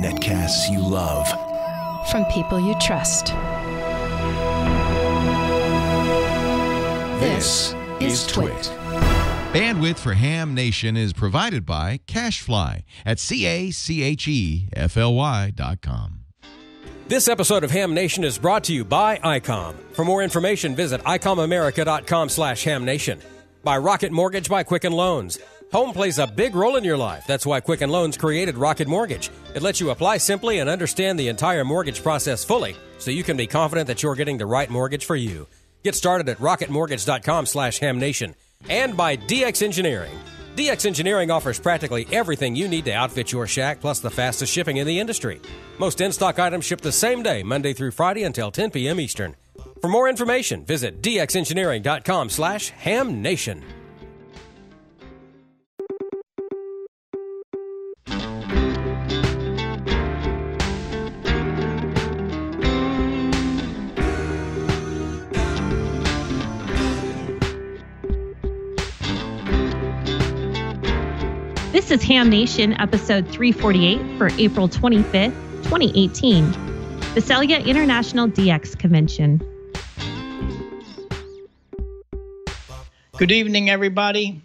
Netcasts you love. From people you trust. This is Twit. Bandwidth for Ham Nation is provided by CashFly at CACHEFLY.com. This episode of Ham Nation is brought to you by ICOM. For more information, visit ICOMAmerica.com/HamNation. By Rocket Mortgage by Quicken Loans. Home plays a big role in your life. That's why Quicken Loans created Rocket Mortgage. It lets you apply simply and understand the entire mortgage process fully, so you can be confident that you're getting the right mortgage for you. Get started at rocketmortgage.com/HamNation. And by DX Engineering. DX Engineering offers practically everything you need to outfit your shack, plus the fastest shipping in the industry. Most in-stock items ship the same day, Monday through Friday until 10 p.m. Eastern. For more information, visit dxengineering.com/HamNation. This is Ham Nation, episode 348 for April 25th, 2018. Visalia International DX Convention. Good evening, everybody.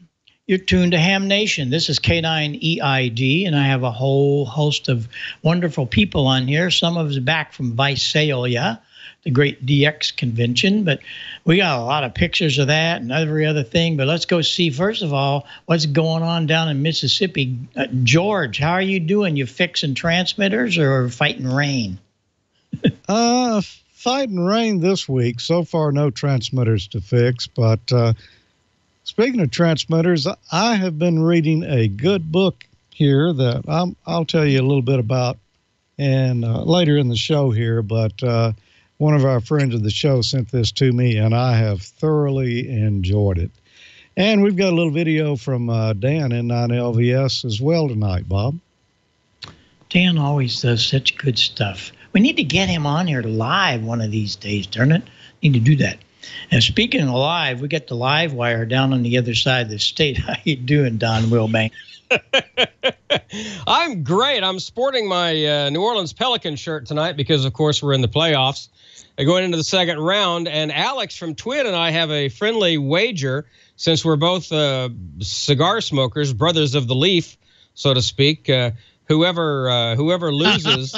You're tuned to Ham Nation. This is K9EID, and I have a whole host of wonderful people on here. Some of us back from Visalia, the great DX convention, but we got a lot of pictures of that and every other thing. But let's go see, first of all, what's going on down in Mississippi. George, how are you doing? You fixing transmitters or fighting rain? Fighting rain this week. So far, no transmitters to fix. But speaking of transmitters, I have been reading a good book here that I'll tell you a little bit about and later in the show here. But one of our friends of the show sent this to me, and I have thoroughly enjoyed it. And we've got a little video from Dan in 9LVS as well tonight, Bob. Dan always does such good stuff. We need to get him on here live one of these days, darn it. Need to do that. And speaking of live, we got the live wire down on the other side of the state. How you doing, Don Wilbank? I'm great. I'm sporting my New Orleans Pelican shirt tonight because, of course, we're in the playoffs. Going into the second round, and Alex from Twit and I have a friendly wager, since we're both cigar smokers, brothers of the leaf, so to speak. Whoever loses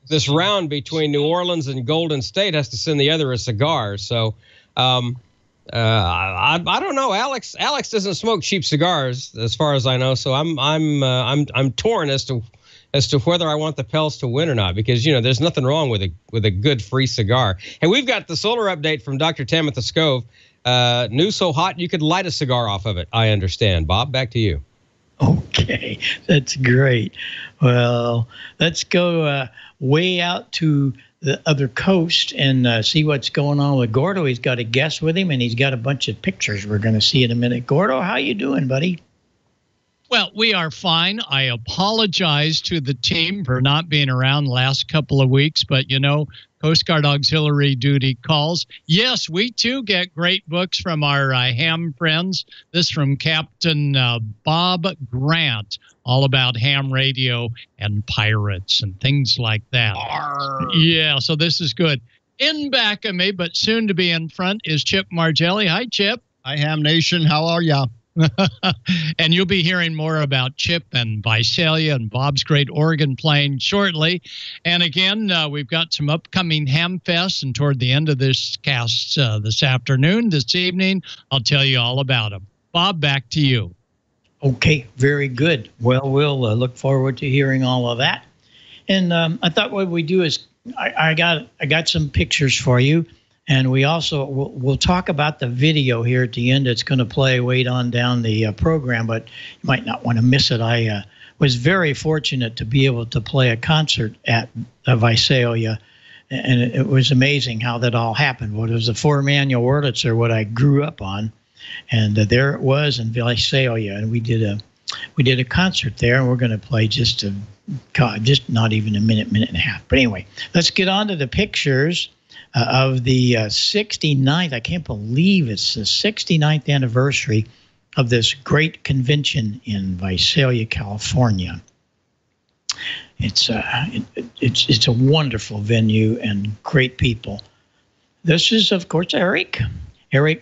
this round between New Orleans and Golden State has to send the other a cigar. So I don't know. Alex doesn't smoke cheap cigars, as far as I know. So I'm torn as to whether I want the Pels to win or not, because, you know, there's nothing wrong with a good free cigar. And we've got the solar update from Dr. Tamitha Scove. New so hot you could light a cigar off of it, I understand. Bob, back to you. Okay, that's great. Well, let's go way out to the other coast and see what's going on with Gordo. He's got a guest with him, and he's got a bunch of pictures we're going to see in a minute. Gordo, how you doing, buddy? Well, we are fine. I apologize to the team for not being around the last couple of weeks, but, you know, Coast Guard Auxiliary duty calls. Yes, we too get great books from our ham friends. This from Captain Bob Grant, all about ham radio and pirates and things like that. Yeah, so this is good. In back of me, but soon to be in front, is Chip Margelli. Hi, Chip. Hi, Ham Nation. How are ya? And you'll be hearing more about Chip and Visalia and Bob's great organ playing shortly. And again, we've got some upcoming Ham Fest, and toward the end of this cast this afternoon, this evening, I'll tell you all about them. Bob, back to you. Okay, very good. Well, we'll look forward to hearing all of that. And I thought what we do is I got some pictures for you. And we also we'll talk about the video here at the end. It's going to play way on down the program, but you might not want to miss it. I was very fortunate to be able to play a concert at Visalia, and it was amazing how that all happened. Well, it was the 4-manual Wurlitzer, what I grew up on, and there it was in Visalia, and we did a concert there, and we're going to play just not even a minute and a half. But anyway, let's get on to the pictures. Of the 69th, I can't believe it's the 69th anniversary of this great convention in Visalia, California. It's a wonderful venue and great people. This is, of course, Eric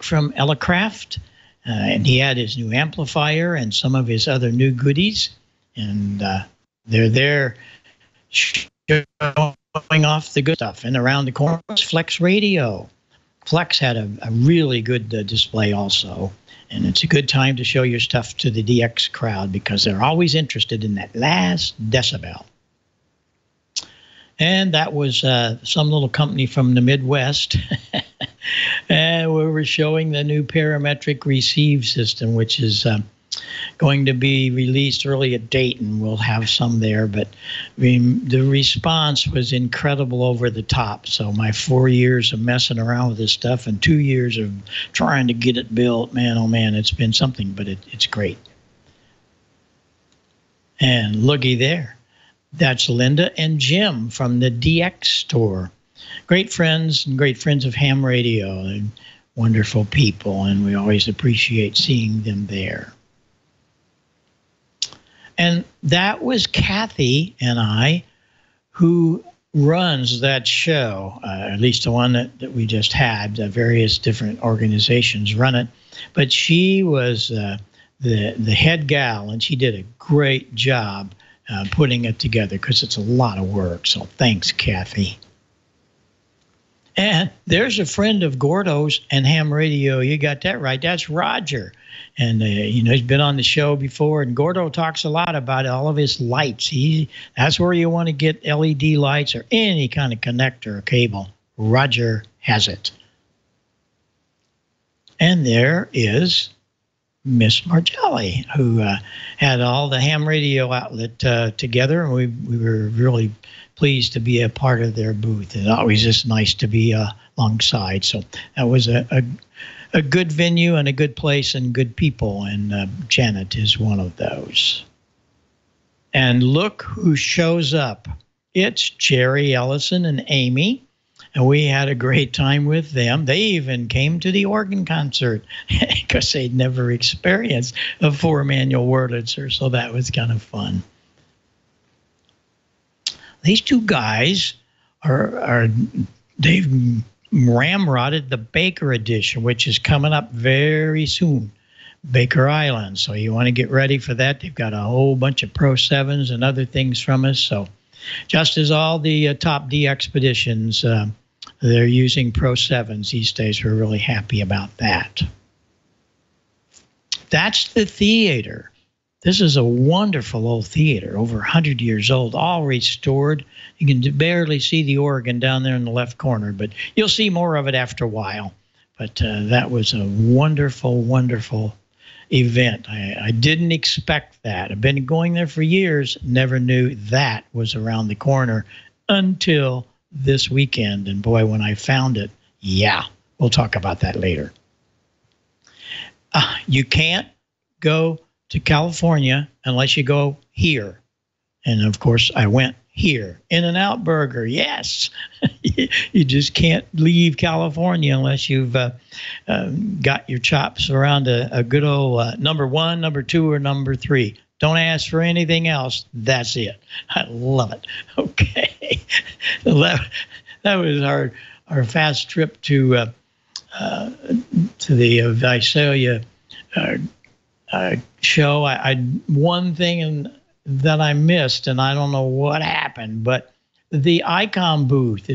from Elecraft, and he had his new amplifier and some of his other new goodies, and they're there showing off the good stuff. And around the corner was Flex Radio. Flex had a really good display also, and it's a good time to show your stuff to the DX crowd because they're always interested in that last decibel. And that was some little company from the Midwest. And we were showing the new parametric receive system, which is going to be released early at Dayton. We'll have some there, but I mean, the response was incredible over the top. So my 4 years of messing around with this stuff and 2 years of trying to get it built, man, oh man, it's been something, but it's great. And looky there. That's Linda and Jim from the DX store. Great friends and great friends of ham radio and wonderful people, and we always appreciate seeing them there. And that was Kathy and I who runs that show, at least the one that we just had. Various different organizations run it, but she was the head gal, and she did a great job putting it together because it's a lot of work. So thanks, Kathy. And there's a friend of Gordo's and ham radio. You got that right. That's Roger. And, you know, he's been on the show before. And Gordo talks a lot about all of his lights. That's where you want to get LED lights or any kind of connector or cable. Roger has it. And there is Miss Margelli, who had all the ham radio outlet together, and we were really pleased to be a part of their booth. It's always just nice to be alongside. So that was a good venue and a good place and good people, and Janet is one of those. And look who shows up. It's Jerry Ellison and Amy. And we had a great time with them. They even came to the organ concert because they'd never experienced a 4-manual Wurlitzer, so that was kind of fun. These two guys they've ramrodded the Baker edition, which is coming up very soon, Baker Island. So you want to get ready for that. They've got a whole bunch of Pro 7s and other things from us. So just as all the top D expeditions, they're using Pro 7s these days. We're really happy about that. That's the theater. This is a wonderful old theater, over 100 years old, all restored. You can barely see the organ down there in the left corner, but you'll see more of it after a while. But that was a wonderful, wonderful event. I didn't expect that. I've been going there for years, never knew that was around the corner until this weekend. And boy, when I found it, yeah, we'll talk about that later. You can't go to California unless you go here. And of course, I went here. In-N-Out Burger, yes. You just can't leave California unless you've got your chops around a good old number 1, number 2, or number 3. Don't ask for anything else. That's it. I love it. Okay. That was our fast trip to the Visalia show. One thing that I missed, and I don't know what happened, but the ICOM booth.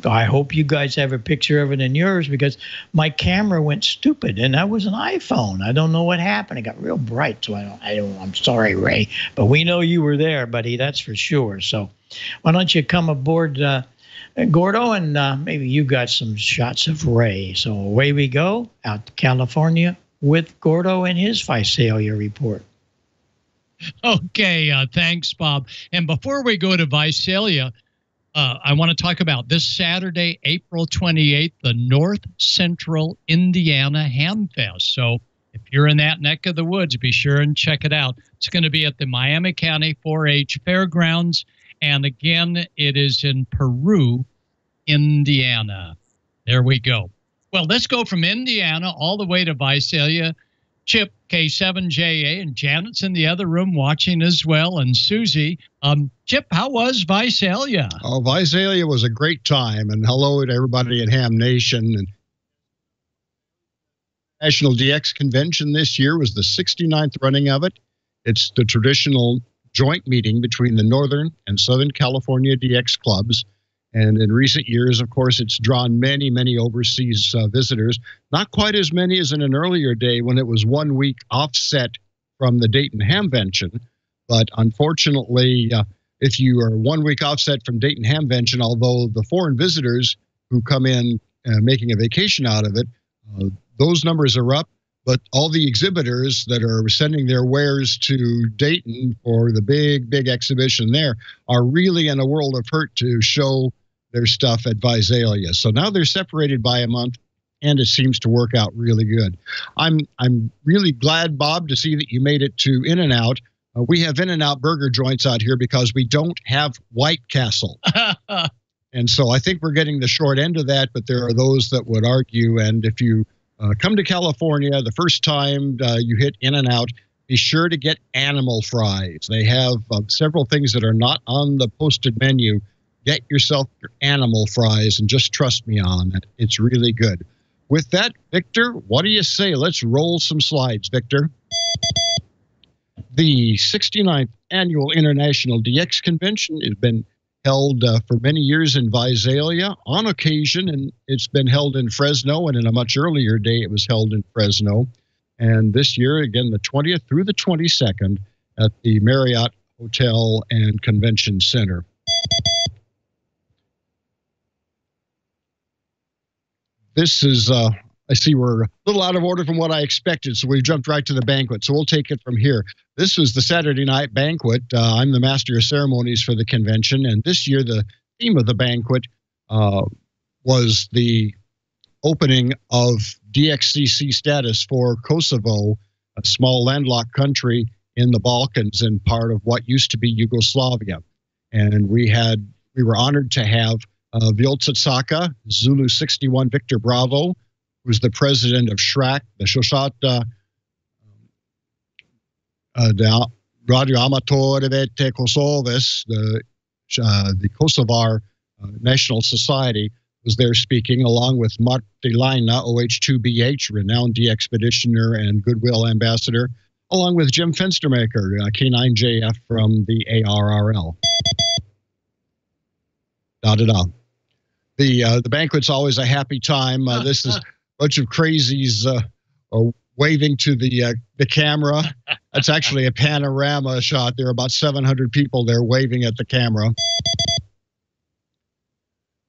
I hope you guys have a picture of it in yours because my camera went stupid, and that was an iPhone. I don't know what happened. It got real bright, so I'm sorry, Ray, but we know you were there, buddy. That's for sure. So why don't you come aboard, Gordo, and maybe you got some shots of Ray. So away we go out to California with Gordo and his Visalia report. Okay, thanks, Bob. And before we go to Visalia, I want to talk about this Saturday, April 28th, the North Central Indiana Ham Fest. So if you're in that neck of the woods, be sure and check it out. It's going to be at the Miami County 4-H Fairgrounds. And again, it is in Peru, Indiana. There we go. Well, let's go from Indiana all the way to Visalia. Chip, K7JA, and Janet's in the other room watching as well, and Susie. Chip, how was Visalia? Oh, Visalia was a great time, and hello to everybody at Ham Nation. And National DX Convention this year was the 69th running of it. It's the traditional joint meeting between the Northern and Southern California DX clubs. And in recent years, of course, it's drawn many, many overseas visitors. Not quite as many as in an earlier day when it was 1 week offset from the Dayton Hamvention. But unfortunately, if you are 1 week offset from Dayton Hamvention, although the foreign visitors who come in making a vacation out of it, those numbers are up. But all the exhibitors that are sending their wares to Dayton for the big, big exhibition there are really in a world of hurt to show their stuff at Visalia. So now they're separated by a month, and it seems to work out really good. I'm really glad, Bob, to see that you made it to In-N-Out. We have In-N-Out burger joints out here because we don't have White Castle. And so I think we're getting the short end of that, but there are those that would argue, and if you come to California the first time you hit In-N-Out, be sure to get animal fries. They have several things that are not on the posted menu. Get yourself your animal fries, and just trust me on it. It's really good. With that, Victor, what do you say? Let's roll some slides, Victor. The 69th Annual International DX Convention has been held for many years in Visalia on occasion, and it's been held in Fresno, and in a much earlier day it was held in Fresno. And this year, again, the 20th through the 22nd at the Marriott Hotel and Convention Center. This is, I see we're a little out of order from what I expected, so we've jumped right to the banquet. So we'll take it from here. This was the Saturday night banquet. I'm the master of ceremonies for the convention, and this year the theme of the banquet was the opening of DXCC status for Kosovo, a small landlocked country in the Balkans and part of what used to be Yugoslavia. And we were honored to have Vjosa Tsaka, Zulu 61 Victor Bravo, who's the president of SHRAC, the Shoshata Radio Amatorevete Kosovas, the Kosovar National Society, was there speaking, along with Martti Laina, OH2BH, renowned DXpeditioner and Goodwill ambassador, along with Jim Fenstermaker, K9JF from the ARRL. The banquet's always a happy time. This is a bunch of crazies waving to the camera. That's actually a panorama shot. There are about 700 people there waving at the camera.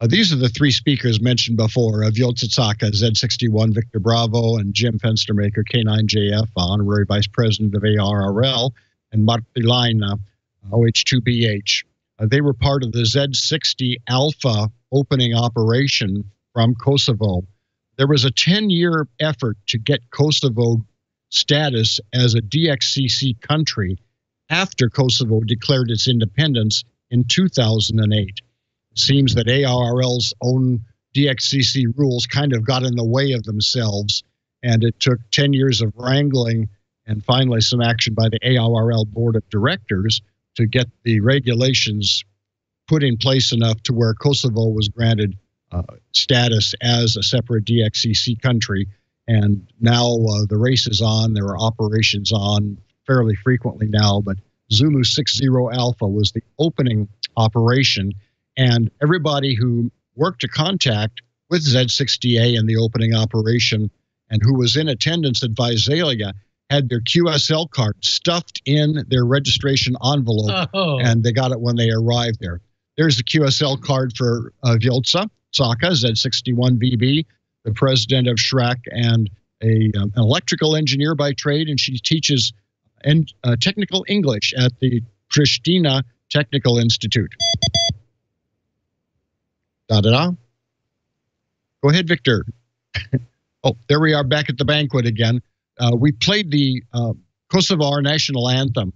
These are the three speakers mentioned before: Vjosa Tsaka, Z61 Victor Bravo, and Jim Fenstermaker, K9JF, Honorary Vice President of ARRL, and Martti Laina, OH2BH. They were part of the Z60 Alpha opening operation from Kosovo. There was a 10-year effort to get Kosovo status as a DXCC country after Kosovo declared its independence in 2008. It seems that ARRL's own DXCC rules kind of got in the way of themselves, and it took 10 years of wrangling and finally some action by the ARRL Board of Directors to get the regulations put in place enough to where Kosovo was granted status as a separate DXCC country. And now the race is on. There are operations on fairly frequently now, but Zulu 60 Alpha was the opening operation. And everybody who worked to contact with Z60A in the opening operation and who was in attendance at Visalia had their QSL card stuffed in their registration envelope, and they got it when they arrived there. There's the QSL card for Vjosa Tsaka, Z61VB, the president of SHRAC and an electrical engineer by trade, and she teaches technical English at the Pristina Technical Institute. Go ahead, Victor. Oh, there we are back at the banquet again. We played the Kosovar national anthem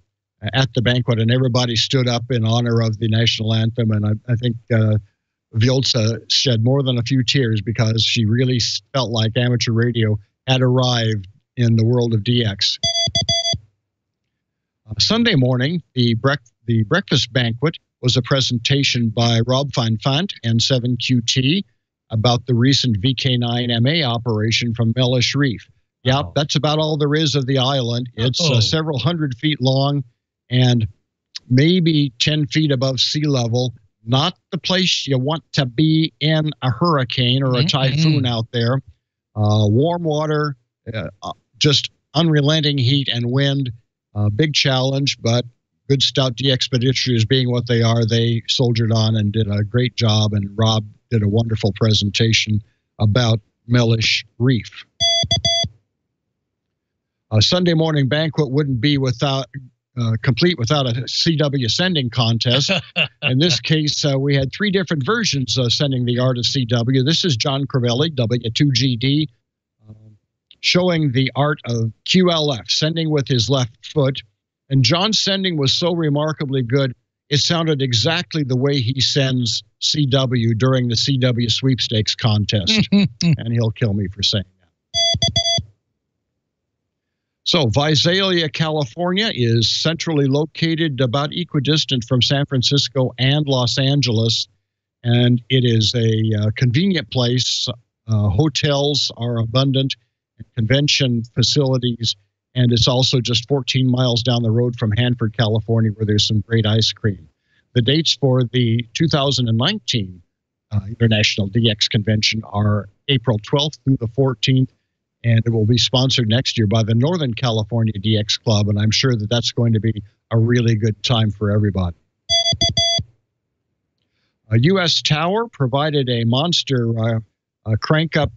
at the banquet, and everybody stood up in honor of the national anthem. And I think Vjosa shed more than a few tears because she really felt like amateur radio had arrived in the world of DX. Sunday morning, the breakfast banquet was a presentation by Rob Feinfant and 7QT about the recent VK9MA operation from Mellish Reef. Yep, that's about all there is of the island. It's several hundred feet long and maybe 10 feet above sea level. Not the place you want to be in a hurricane or a typhoon out there. Warm water, just unrelenting heat and wind. Big challenge, but good stout DXpeditioners being what they are, they soldiered on and did a great job. And Rob did a wonderful presentation about Mellish Reef. A Sunday morning banquet wouldn't be complete without a CW sending contest. In this case, we had 3 different versions sending the art of CW. This is John Crivelli, W2GD, showing the art of QLF, sending with his left foot. And John's sending was so remarkably good, it sounded exactly the way he sends CW during the CW sweepstakes contest. And he'll kill me for saying that. So Visalia, California is centrally located, about equidistant from San Francisco and Los Angeles. And it is a convenient place. Hotels are abundant, convention facilities, and it's also just 14 miles down the road from Hanford, California, where there's some great ice cream. The dates for the 2019 International DX Convention are April 12th through the 14th, and it will be sponsored next year by the Northern California DX Club, and I'm sure that that's going to be a really good time for everybody. A U.S. Tower provided a monster crank-up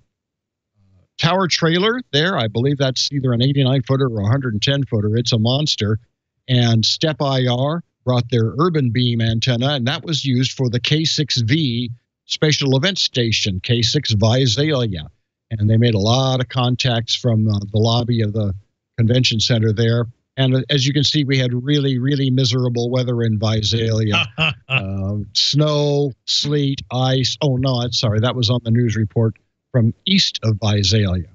tower trailer there. I believe that's either an 89-footer or a 110-footer. It's a monster. And Step IR brought their urban beam antenna, and that was used for the K6V special event station, K6 Visalia. And they made a lot of contacts from the lobby of the convention center there. And as you can see, we had really, really miserable weather in Visalia. Snow, sleet, ice. Oh, no, I'm sorry. That was on the news report from east of Visalia.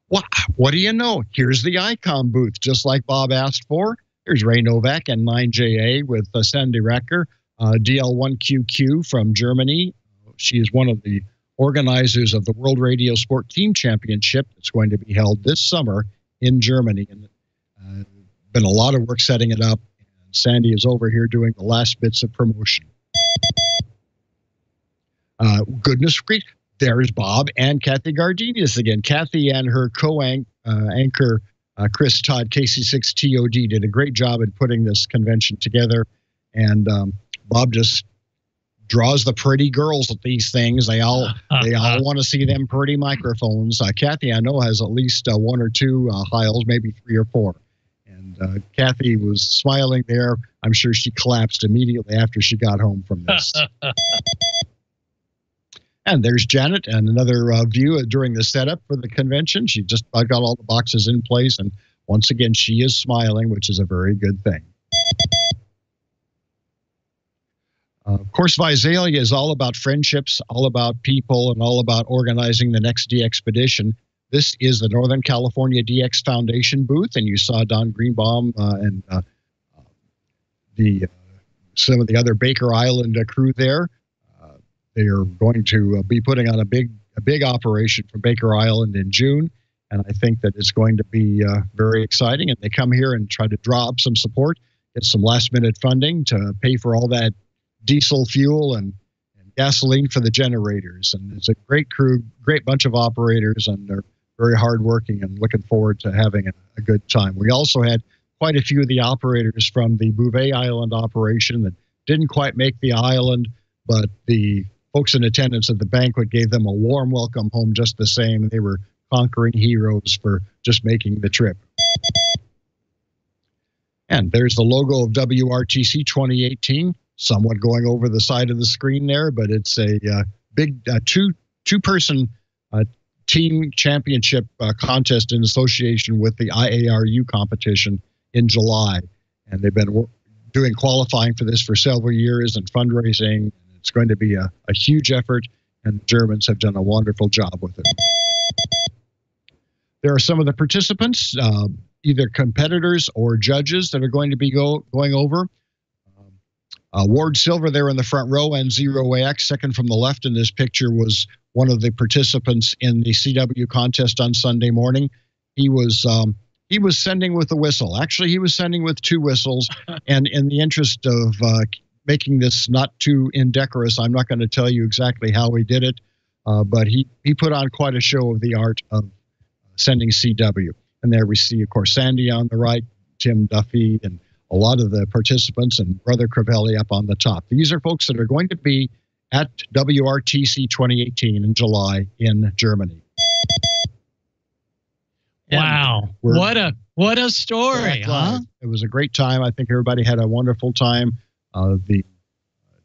What do you know? Here's the ICOM booth, just like Bob asked for. Here's Ray Novak and 9JA with Sandy Recker, DL1QQ from Germany. She is one of the organizers of the World Radio Sport Team Championship that's going to be held this summer in Germany. And been a lot of work setting it up. And Sandy is over here doing the last bits of promotion. Goodness grief, there's Bob and Kathy Gardenius again. Kathy and her co-anchor, Chris Todd, KC6TOD, did a great job in putting this convention together. And Bob just draws the pretty girls at these things. They all want to see them pretty microphones. Kathy, I know, has at least 1 or 2 Heils, maybe 3 or 4. And Kathy was smiling there. I'm sure she collapsed immediately after she got home from this. And there's Janet, and another view during the setup for the convention. She just got all the boxes in place, and once again, she is smiling, which is a very good thing. Of course, Visalia is all about friendships, all about people, and all about organizing the next DXpedition. This is the Northern California DX Foundation booth, and you saw Don Greenbaum and some of the other Baker Island crew there. They are going to be putting on a big operation for Baker Island in June, and I think that it's going to be very exciting. And they come here and try to draw up some support, get some last-minute funding to pay for all that diesel fuel and gasoline for the generators. And it's a great crew, great bunch of operators, and they're very hardworking and looking forward to having a good time. We also had quite a few of the operators from the Bouvet Island operation that didn't quite make the island, but the folks in attendance at the banquet gave them a warm welcome home just the same. They were conquering heroes for just making the trip. And there's the logo of WRTC 2018, somewhat going over the side of the screen there, but it's a big two-person team championship contest in association with the IARU competition in July. And they've been doing qualifying for this for several years and fundraising. It's going to be a huge effort, and the Germans have done a wonderful job with it. There are some of the participants, either competitors or judges, that are going to be going over. Ward Silver there in the front row, and 0AX, second from the left in this picture, was one of the participants in the CW contest on Sunday morning. He was sending with a whistle. Actually, he was sending with 2 whistles. And in the interest of making this not too indecorous, I'm not going to tell you exactly how he did it, but he put on quite a show of the art of sending CW. And there we see, of course, Sandy on the right, Tim Duffy, and a lot of the participants, and Brother Crivelli up on the top. These are folks that are going to be at WRTC 2018 in July in Germany. Wow. What a story, huh? It was a great time. I think everybody had a wonderful time. The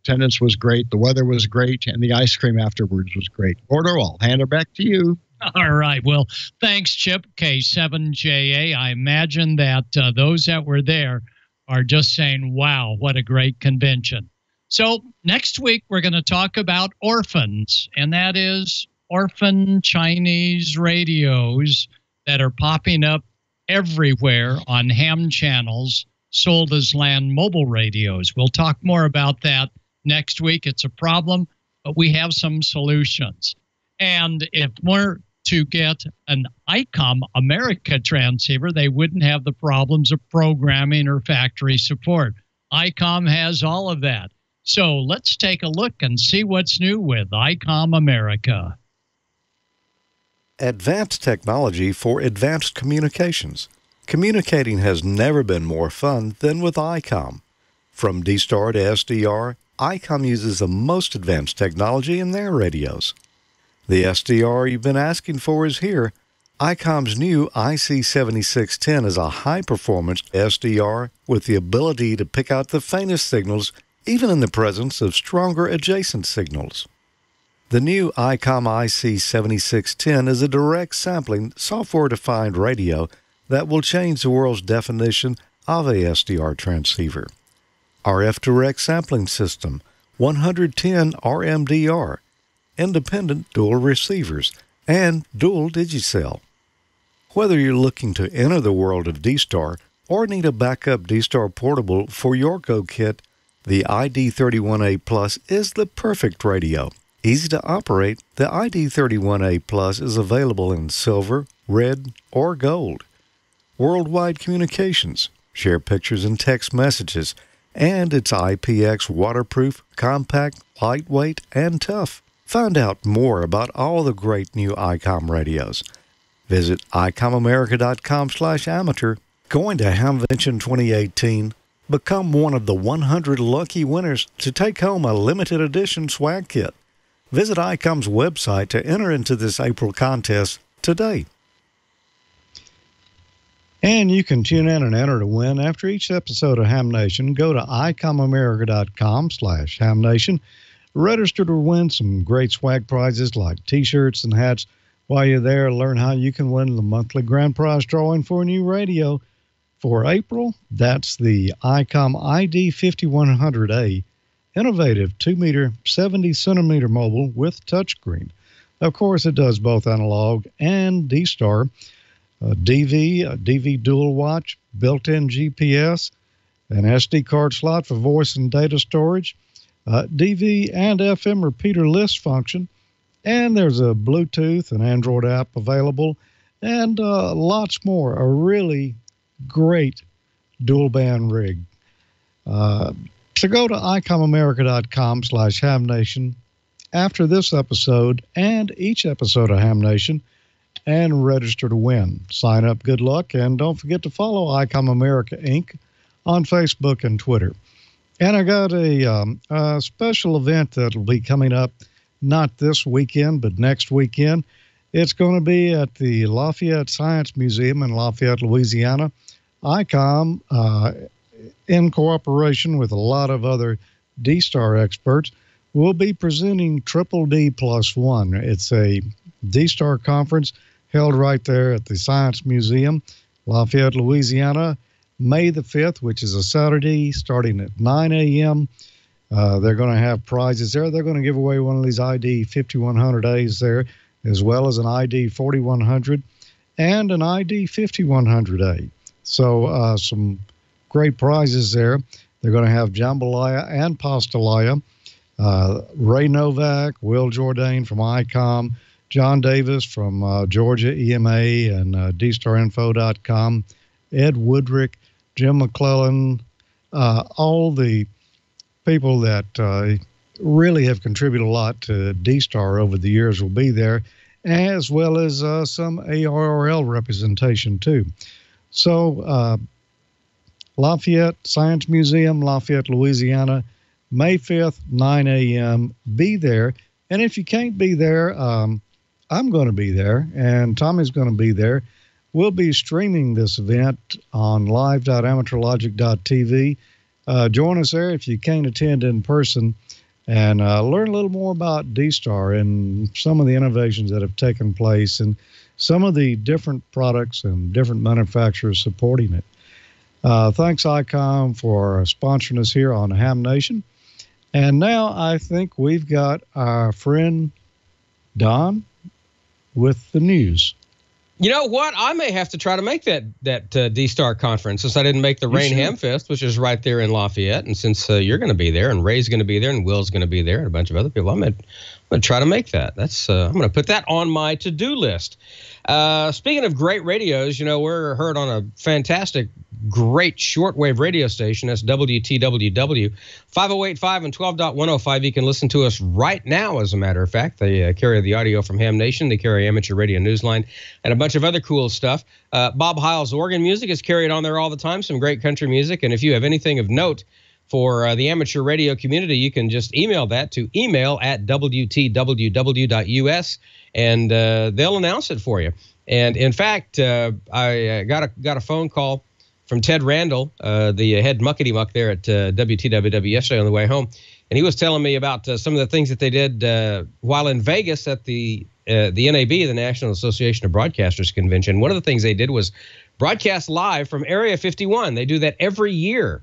attendance was great. The weather was great. And the ice cream afterwards was great. Gordo, I'll hand it back to you. All right. Well, thanks, Chip. K7JA. I imagine that those that were there are just saying, wow, what a great convention. So next week, we're going to talk about orphans, and that is orphan Chinese radios that are popping up everywhere on ham channels sold as land mobile radios. We'll talk more about that next week. It's a problem, but we have some solutions. And if we're to get an ICOM America transceiver, they wouldn't have the problems of programming or factory support. ICOM has all of that. So let's take a look and see what's new with ICOM America. Advanced technology for advanced communications. Communicating has never been more fun than with ICOM. From D-Star to SDR, ICOM uses the most advanced technology in their radios. The SDR you've been asking for is here. ICOM's new IC-7610 is a high-performance SDR with the ability to pick out the faintest signals even in the presence of stronger adjacent signals. The new ICOM IC-7610 is a direct sampling, software-defined radio that will change the world's definition of a SDR transceiver. RF direct sampling system, 110 RMDR, independent dual receivers, and dual digicell. Whether you're looking to enter the world of D-Star or need a backup D-Star portable for your Go kit, the ID31A Plus is the perfect radio. Easy to operate, the ID31A Plus is available in silver, red, or gold. Worldwide communications, share pictures and text messages, and it's IPX waterproof, compact, lightweight, and tough. Find out more about all the great new ICOM radios. Visit icomamerica.com/amateur. Going to Hamvention 2018. Become one of the 100 lucky winners to take home a limited edition swag kit. Visit ICOM's website to enter into this April contest today. And you can tune in and enter to win after each episode of Ham Nation. Go to icomamerica.com/hamnation. Register to win some great swag prizes like T-shirts and hats. While you're there, learn how you can win the monthly grand prize drawing for a new radio. For April, that's the ICOM ID5100A, innovative 2-meter, 70-centimeter mobile with touchscreen. Of course, it does both analog and D-Star. DV dual watch, built-in GPS, an SD card slot for voice and data storage, DV and FM repeater list function, and there's a Bluetooth and Android app available, and lots more. A really great dual band rig. So go to icomamerica.com/hamnation after this episode and each episode of Ham Nation and register to win. Sign up, good luck, and don't forget to follow ICOM America Inc. on Facebook and Twitter. And I got a special event that will be coming up not this weekend, but next weekend. It's going to be at the Lafayette Science Museum in Lafayette, Louisiana. ICOM, in cooperation with a lot of other D-Star experts, will be presenting Triple D+1. It's a D-Star conference held right there at the Science Museum, Lafayette, Louisiana, May the 5th, which is a Saturday, starting at 9 a.m. They're going to have prizes there. They're going to give away one of these ID 5100As there, as well as an ID 4100. and an ID 5100A. So some great prizes there. They're going to have jambalaya and pastalaya. Ray Novak, Will Jourdain from ICOM, John Davis from Georgia EMA and dstarinfo.com, Ed Woodrick, Jim McClellan, all the people that really have contributed a lot to D-Star over the years will be there, as well as some ARRL representation too. So Lafayette Science Museum, Lafayette, Louisiana, May 5th, 9 a.m. Be there. And if you can't be there, I'm going to be there, and Tommy's going to be there. We'll be streaming this event on live.amateurlogic.tv. Join us there if you can't attend in person, and learn a little more about D-Star and some of the innovations that have taken place and some of the different products and different manufacturers supporting it. Thanks, ICOM, for sponsoring us here on Ham Nation. And now I think we've got our friend Don with the news. You know what? I may have to try to make that D-Star conference, since I didn't make the Rain Ham Fest, which is right there in Lafayette. And since you're going to be there, and Ray's going to be there, and Will's going to be there, and a bunch of other people, I'm going to try to make that. I'm going to put that on my to-do list. Speaking of great radios, we're heard on a fantastic, great shortwave radio station. That's WTWW, 5085 and 12.105. You can listen to us right now, as a matter of fact. They carry the audio from Ham Nation. They carry Amateur Radio Newsline and a bunch of other cool stuff. Bob Heil's organ music is carried on there all the time, some great country music. And if you have anything of note for the amateur radio community, you can just email that to email@wtww.us, and they'll announce it for you. And in fact, I got a phone call from Ted Randall, the head muckety-muck there at WTWW yesterday on the way home, and he was telling me about some of the things that they did while in Vegas at the NAB, the National Association of Broadcasters Convention. One of the things they did was broadcast live from Area 51. They do that every year.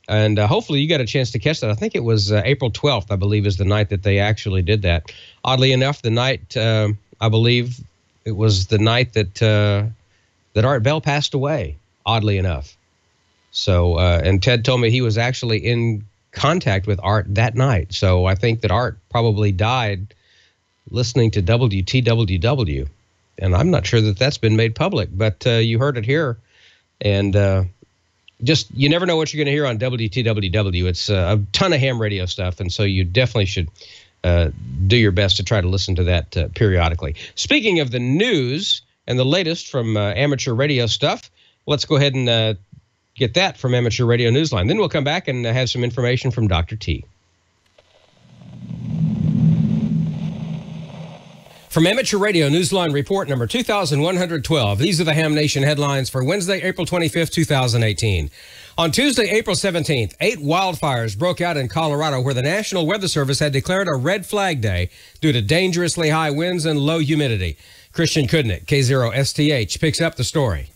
And hopefully you got a chance to catch that. I think it was April 12th, I believe, is the night that they actually did that. Oddly enough, the night, I believe it was the night that Art Bell passed away, oddly enough. So, and Ted told me he was actually in contact with Art that night. So I think that Art probably died listening to WTWW. And I'm not sure that that's been made public, but you heard it here. And just, you never know what you're going to hear on WTWW. It's a ton of ham radio stuff, and so you definitely should do your best to try to listen to that periodically. Speaking of the news and the latest from amateur radio stuff, let's go ahead and get that from Amateur Radio Newsline. Then we'll come back and have some information from Dr. T. From Amateur Radio Newsline Report number 2112, these are the Ham Nation headlines for Wednesday, April 25th, 2018. On Tuesday, April 17th, 8 wildfires broke out in Colorado, where the National Weather Service had declared a red flag day due to dangerously high winds and low humidity. Christian Kudnick, K0STH, picks up the story.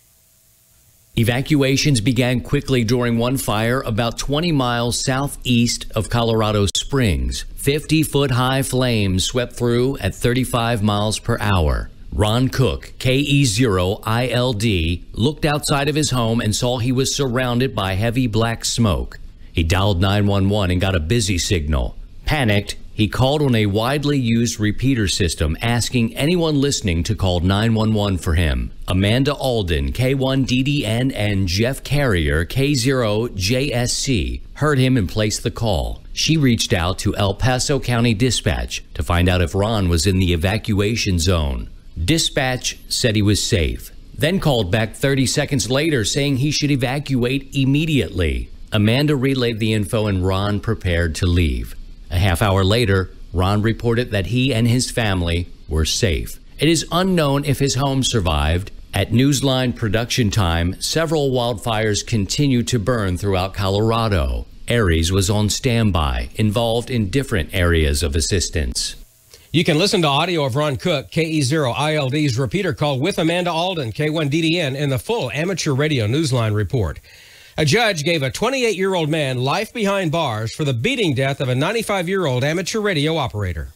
Evacuations began quickly during one fire about 20 miles southeast of Colorado Springs. 50-foot-high flames swept through at 35 miles per hour. Ron Cook, KE0ILD, looked outside of his home and saw he was surrounded by heavy black smoke. He dialed 911 and got a busy signal. Panicked, he called on a widely used repeater system, asking anyone listening to call 911 for him. Amanda Alden, K1DDN, and Jeff Carrier, K0JSC, heard him and placed the call. She reached out to El Paso County Dispatch to find out if Ron was in the evacuation zone. Dispatch said he was safe, then called back 30 seconds later saying he should evacuate immediately. Amanda relayed the info and Ron prepared to leave. A half hour later, Ron reported that he and his family were safe. It is unknown if his home survived. At Newsline production time, several wildfires continue to burn throughout Colorado. Aries was on standby, involved in different areas of assistance. You can listen to audio of Ron Cook, KE0ILD's repeater call with Amanda Alden, K1DDN, in the full Amateur Radio Newsline report. A judge gave a 28-year-old man life behind bars for the beating death of a 95-year-old amateur radio operator.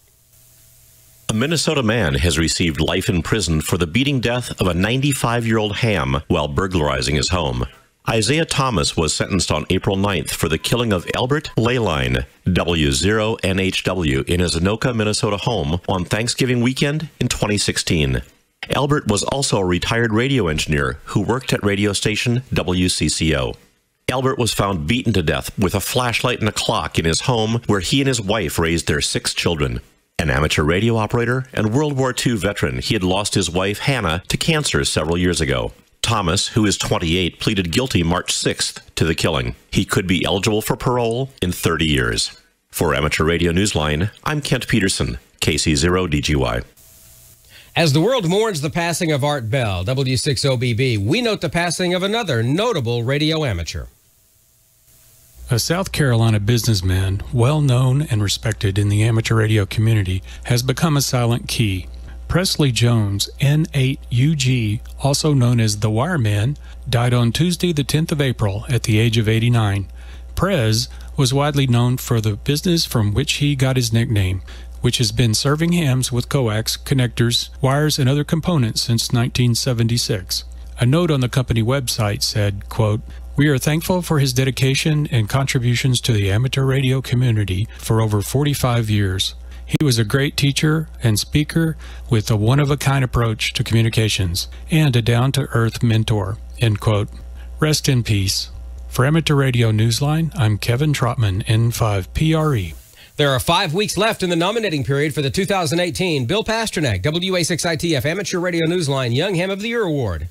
A Minnesota man has received life in prison for the beating death of a 95-year-old ham while burglarizing his home. Isaiah Thomas was sentenced on April 9th for the killing of Albert Leyline, W0NHW, in his Anoka, Minnesota home on Thanksgiving weekend in 2016. Albert was also a retired radio engineer who worked at radio station WCCO. Albert was found beaten to death with a flashlight and a clock in his home where he and his wife raised their 6 children. An amateur radio operator and World War II veteran, he had lost his wife, Hannah, to cancer several years ago. Thomas, who is 28, pleaded guilty March 6th to the killing. He could be eligible for parole in 30 years. For Amateur Radio Newsline, I'm Kent Peterson, KC0DGY. As the world mourns the passing of Art Bell, W6OBB, we note the passing of another notable radio amateur. A South Carolina businessman, well known and respected in the amateur radio community, has become a silent key. Presley Jones, N8UG, also known as the Wireman, died on Tuesday the 10th of April at the age of 89. Prez was widely known for the business from which he got his nickname, which has been serving hams with coax, connectors, wires, and other components since 1976. A note on the company website said, quote, "We are thankful for his dedication and contributions to the amateur radio community for over 45 years. He was a great teacher and speaker with a one-of-a-kind approach to communications and a down-to-earth mentor." End quote. Rest in peace. For Amateur Radio Newsline, I'm Kevin Trotman, N5PRE. There are 5 weeks left in the nominating period for the 2018 Bill Pasternak WA6ITF Amateur Radio Newsline Young Ham of the Year Award.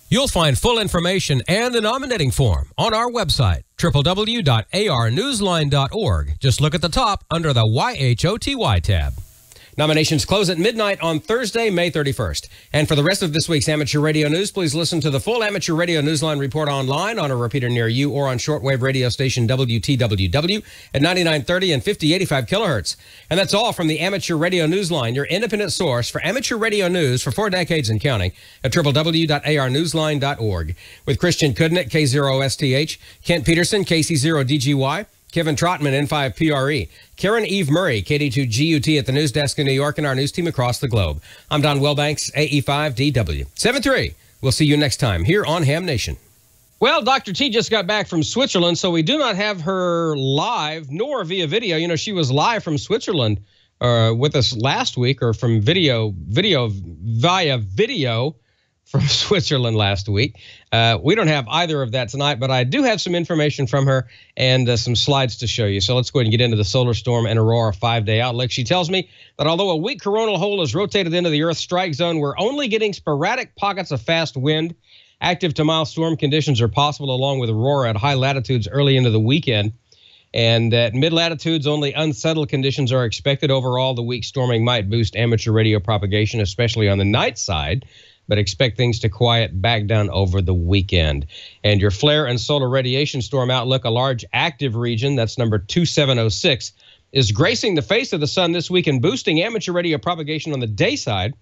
You'll find full information and the nominating form on our website, www.arnewsline.org. Just look at the top under the YHOTY tab. Nominations close at midnight on Thursday, May 31st. And for the rest of this week's Amateur Radio News, please listen to the full Amateur Radio Newsline report online on a repeater near you or on shortwave radio station WTWW at 9930 and 5085 kilohertz. And that's all from the Amateur Radio Newsline, your independent source for amateur radio news for 4 decades and counting at www.arnewsline.org. With Christian Kudnick, K0STH, Kent Peterson, KC0DGY, Kevin Trotman, N5PRE, Karen Eve Murray, KD2GUT at the news desk in New York, and our news team across the globe. I'm Don Welbanks, AE5DW. 7-3. We'll see you next time here on Ham Nation. Well, Dr. T just got back from Switzerland, so we do not have her live nor via video. You know, she was live from Switzerland with us last week, or from via video from Switzerland last week. We don't have either of that tonight, but I do have some information from her and some slides to show you. So let's go ahead and get into the solar storm and aurora 5-day outlook. She tells me that although a weak coronal hole is rotated into the Earth's strike zone, we're only getting sporadic pockets of fast wind. Active to mild storm conditions are possible along with aurora at high latitudes early into the weekend. And at mid-latitudes, only unsettled conditions are expected. Overall, the weak storming might boost amateur radio propagation, especially on the night side, but expect things to quiet back down over the weekend. And your flare and solar radiation storm outlook, a large active region, that's number 2706, is gracing the face of the sun this week and boosting amateur radio propagation on the day side.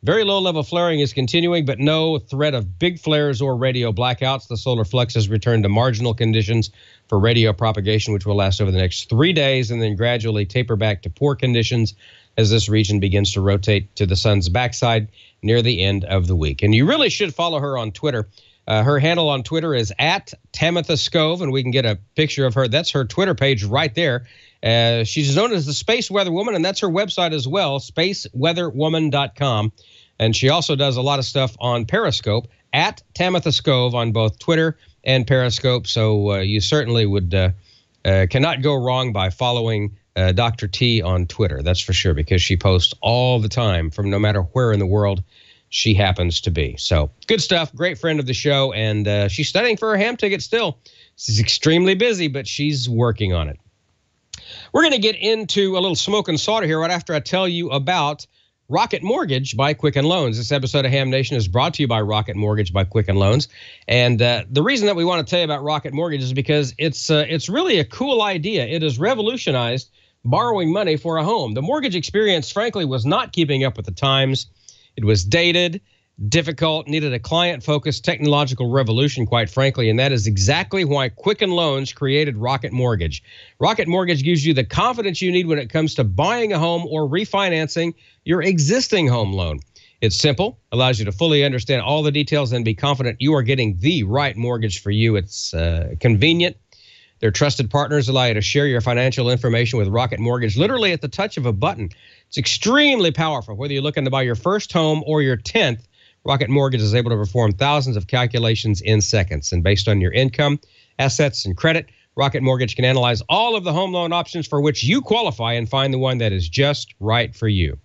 Very low-level flaring is continuing, but no threat of big flares or radio blackouts. The solar flux has returned to marginal conditions for radio propagation, which will last over the next 3 days and then gradually taper back to poor conditions as this region begins to rotate to the sun's backside near the end of the week. And you really should follow her on Twitter. Her handle on Twitter is @TamithaScove, and we can get a picture of her. That's her Twitter page right there. She's known as the Space Weather Woman, and that's her website as well, spaceweatherwoman.com. And she also does a lot of stuff on Periscope, @TamithaScove on both Twitter and Periscope. So you certainly would cannot go wrong by following Dr. T on Twitter, that's for sure, because she posts all the time from no matter where in the world she happens to be. So good stuff. Great friend of the show, and she's studying for her ham ticket still. She's extremely busy, but she's working on it. We're going to get into a little smoke and solder here right after I tell you about Rocket Mortgage by Quicken Loans. This episode of Ham Nation is brought to you by Rocket Mortgage by Quicken Loans. And the reason that we want to tell you about Rocket Mortgage is because it's really a cool idea. It has revolutionized borrowing money for a home. The mortgage experience, frankly, was not keeping up with the times. It was dated. difficult, needed a client-focused technological revolution, quite frankly, and that is exactly why Quicken Loans created Rocket Mortgage. Rocket Mortgage gives you the confidence you need when it comes to buying a home or refinancing your existing home loan. It's simple, allows you to fully understand all the details and be confident you are getting the right mortgage for you. It's convenient. Their trusted partners allow you to share your financial information with Rocket Mortgage literally at the touch of a button. It's extremely powerful. Whether you're looking to buy your first home or your 10th, Rocket Mortgage is able to perform thousands of calculations in seconds. And based on your income, assets, and credit, Rocket Mortgage can analyze all of the home loan options for which you qualify and find the one that is just right for you.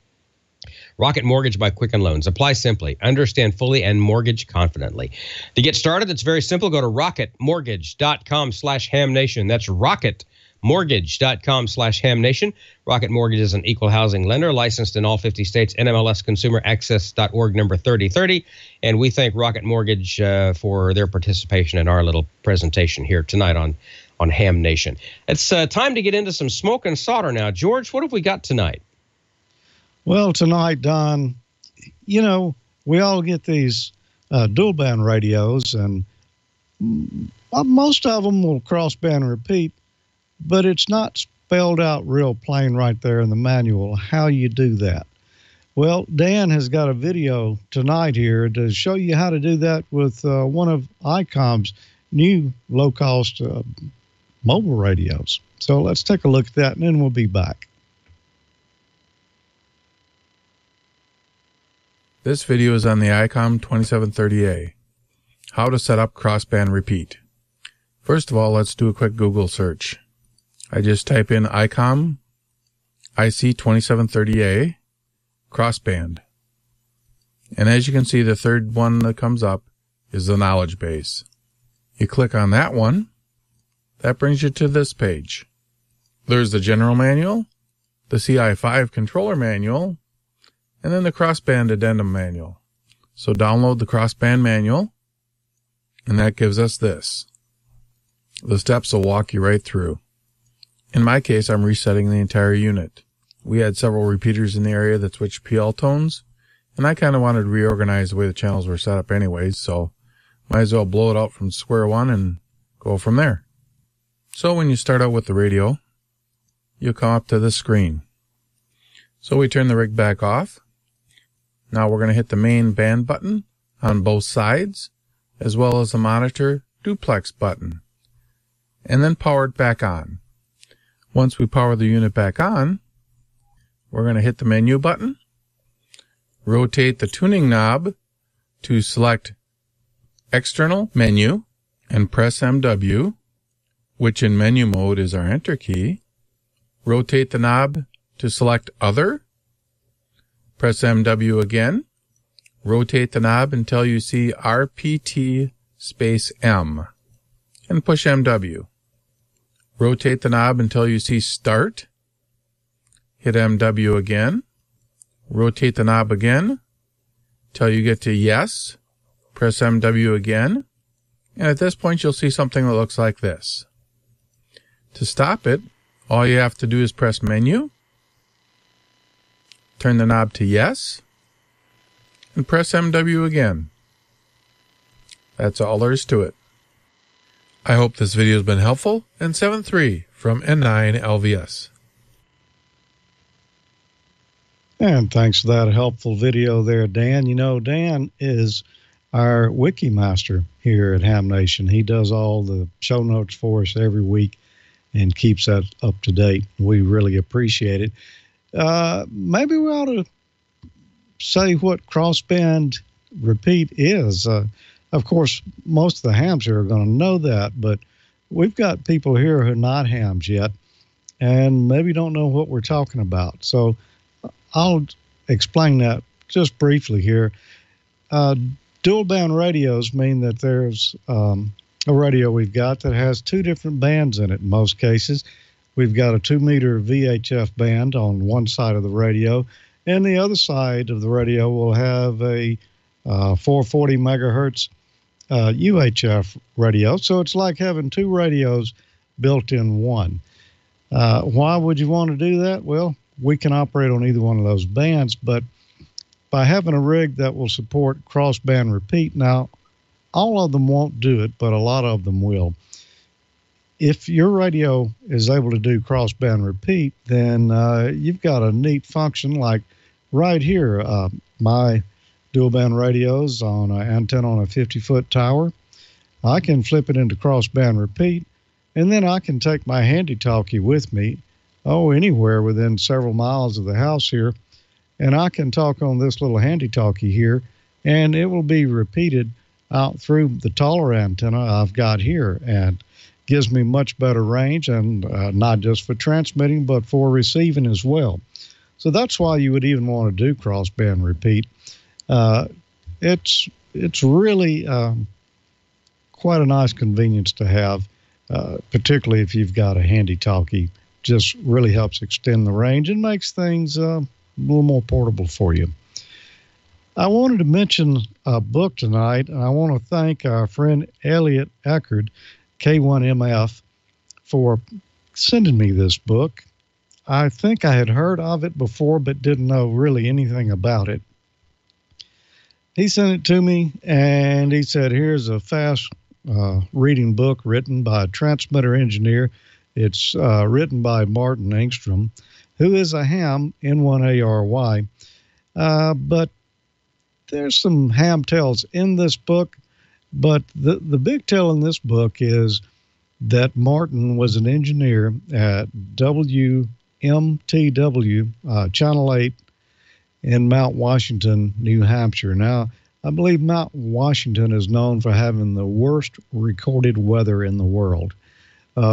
Rocket Mortgage by Quicken Loans. Apply simply, understand fully, and mortgage confidently. To get started, it's very simple. Go to rocketmortgage.com/hamnation. That's rocketmortgage.com/hamnation. Rocket Mortgage is an equal housing lender licensed in all 50 states, NMLS ConsumerAccess.org number 3030. And we thank Rocket Mortgage for their participation in our little presentation here tonight on Ham Nation. It's time to get into some smoke and solder now. George, what have we got tonight? Well, tonight, Don, you know, we all get these dual band radios, and most of them will crossband repeat, but it's not spelled out real plain right there in the manual how you do that. Well, Dan has got a video tonight here to show you how to do that with one of ICOM's new low-cost mobile radios. So let's take a look at that, and then we'll be back. This video is on the ICOM 2730a, how to set up crossband repeat. First of all, let's do a quick Google search. I just type in ICOM IC-2730a crossband. And as you can see, the third one that comes up is the knowledge base. You click on that one, that brings you to this page. There's the general manual, the CI5 controller manual, and then the crossband addendum manual. So download the crossband manual, and that gives us this. The steps will walk you right through. In my case, I'm resetting the entire unit. We had several repeaters in the area that switched PL tones, and I kind of wanted to reorganize the way the channels were set up anyways, so might as well blow it out from square one and go from there. So when you start out with the radio, you'll come up to this screen. So we turn the rig back off. Now we're going to hit the main band button on both sides, as well as the monitor duplex button, and then power it back on. Once we power the unit back on, we're going to hit the menu button, rotate the tuning knob to select external menu, and press MW, which in menu mode is our enter key. Rotate the knob to select other. Press MW again. Rotate the knob until you see RPT space M, and push MW. Rotate the knob until you see start. Hit MW again. Rotate the knob again till you get to yes. Press MW again. And at this point, you'll see something that looks like this. To stop it, all you have to do is press menu, turn the knob to yes, and press MW again. That's all there is to it. I hope this video has been helpful, and 7.3 from N9LVS. And thanks for that helpful video there, Dan. You know, Dan is our wiki master here at Ham Nation. He does all the show notes for us every week and keeps that up to date. We really appreciate it. Maybe we ought to say what crossband repeat is. Of course, most of the hams here are going to know that, but we've got people here who are not hams yet and maybe don't know what we're talking about. So I'll explain that just briefly here. Dual band radios mean that there's a radio we've got that has two different bands in it in most cases. We've got a 2-meter VHF band on one side of the radio, and the other side of the radio will have a 440 megahertz UHF radio. So it's like having two radios built in one. Why would you want to do that? Well, we can operate on either one of those bands, but by having a rig that will support crossband repeat. Now, all of them won't do it, but a lot of them will. If your radio is able to do crossband repeat, then you've got a neat function like right here. My dual band radios on an antenna on a 50-foot tower. I can flip it into crossband repeat, and then I can take my handy-talkie with me, anywhere within several miles of the house here, and I can talk on this little handy-talkie here, and it will be repeated out through the taller antenna I've got here, and gives me much better range, and not just for transmitting, but for receiving as well. So that's why you would even want to do crossband repeat. It's really quite a nice convenience to have, particularly if you've got a handy-talkie. Just really helps extend the range and makes things a little more portable for you. I wanted to mention a book tonight, and I want to thank our friend Elliot Eckerd, K1MF, for sending me this book. I think I had heard of it before, but didn't know really anything about it. He sent it to me, and he said, here's a fast reading book written by a transmitter engineer. It's written by Martin Engstrom, who is a ham, N1ARY. But there's some ham tales in this book, but the big tale in this book is that Martin was an engineer at WMTW, Channel 8 in Mount Washington, New Hampshire. Now, I believe Mount Washington is known for having the worst recorded weather in the world.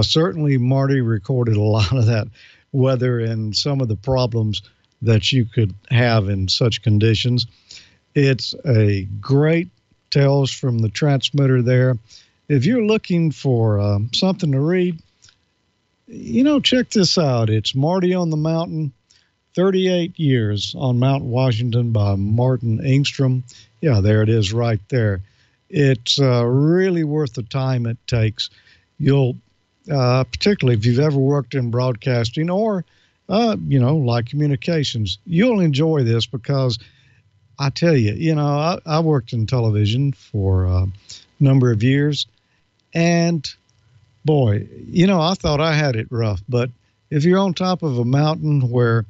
Certainly, Marty recorded a lot of that weather and some of the problems that you could have in such conditions. It's a great Tales from the transmitter there. If you're looking for something to read, check this out. It's Marty on the Mountain, 38 Years on Mount Washington by Martin Engstrom. Yeah, there it is right there. It's really worth the time it takes. You'll, particularly if you've ever worked in broadcasting or, like communications, you'll enjoy this because I tell you, I worked in television for a number of years, and boy, I thought I had it rough. But if you're on top of a mountain where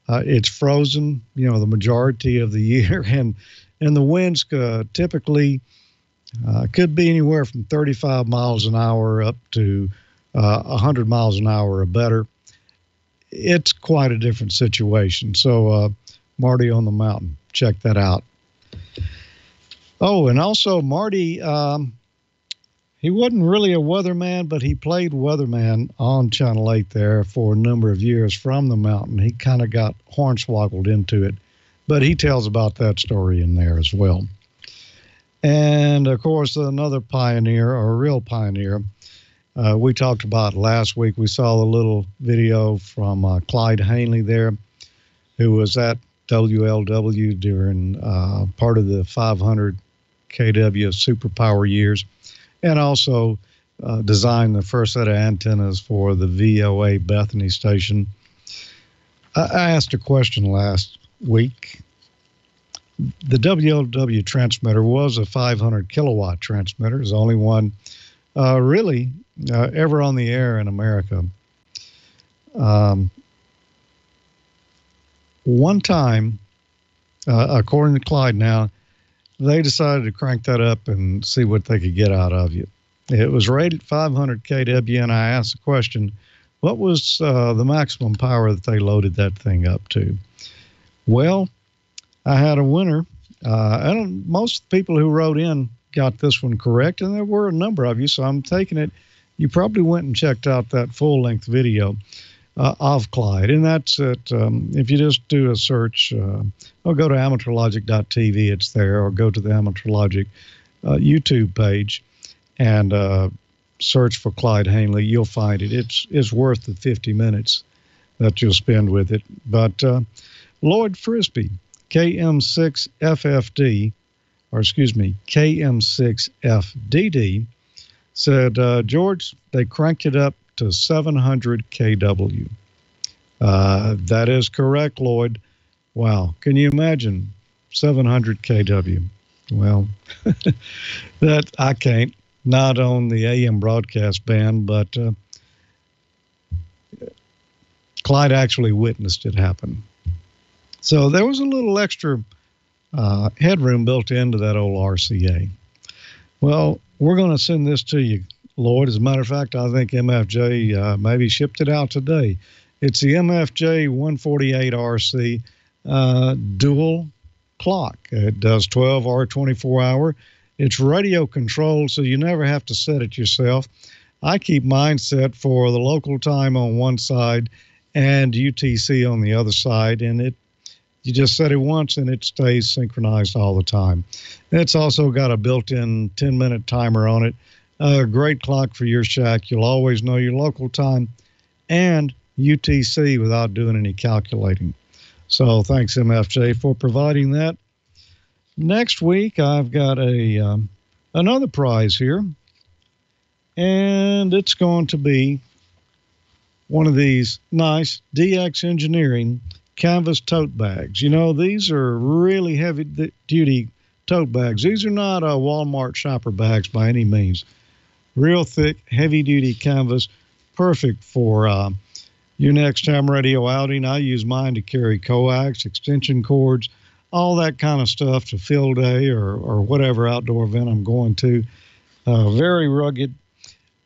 it's frozen, the majority of the year, and the winds typically could be anywhere from 35 miles an hour up to 100 miles an hour or better, it's quite a different situation. So Marty on the Mountain, check that out. Oh, and also Marty, he wasn't really a weatherman, but he played weatherman on Channel 8 there for a number of years from the mountain. He kind of got hornswoggled into it, but he tells about that story in there as well. And, of course, another pioneer, or a real pioneer, we talked about last week. We saw a little video from Clyde Hanley there, who was at WLW during part of the 500 kW superpower years, and also designed the first set of antennas for the VOA Bethany station. I asked a question last week. The WLW transmitter was a 500 kilowatt transmitter. It's the only one really ever on the air in America. One time, according to Clyde now, they decided to crank that up and see what they could get out of you. It was rated 500 kW, and I asked the question, what was the maximum power that they loaded that thing up to? Well, I had a winner. Most people who wrote in got this one correct, and there were a number of you, so I'm taking it. You probably went and checked out that full-length video of Clyde, and that's it. If you just do a search, or go to amateurlogic.tv, it's there, or go to the Amateur Logic YouTube page and search for Clyde Hanley, you'll find it. It's worth the 50 minutes that you'll spend with it. But Lloyd Frisbee, KM6FFD, or excuse me, KM6FDD, said, George, they cranked it up to 700 kW. That is correct, Lloyd. Wow. Can you imagine 700 kW. Well, that I can't, not on the AM broadcast band, but Clyde actually witnessed it happen. So there was a little extra headroom built into that old RCA. Well, we're going to send this to you, Lloyd. As a matter of fact, I think MFJ maybe shipped it out today. It's the MFJ 148RC dual clock. It does 12 or 24 hour. It's radio controlled, so you never have to set it yourself. I keep mine set for the local time on one side and UTC on the other side, and you just set it once and it stays synchronized all the time. It's also got a built-in 10-minute timer on it. A great clock for your shack. You'll always know your local time and UTC without doing any calculating. So thanks, MFJ, for providing that. Next week, I've got another prize here, and it's going to be one of these nice DX Engineering canvas tote bags. You know, these are really heavy-duty tote bags. These are not Walmart shopper bags by any means. Real thick, heavy-duty canvas, perfect for your next ham radio outing. I use mine to carry coax, extension cords, all that kind of stuff to field day or whatever outdoor event I'm going to. Very rugged.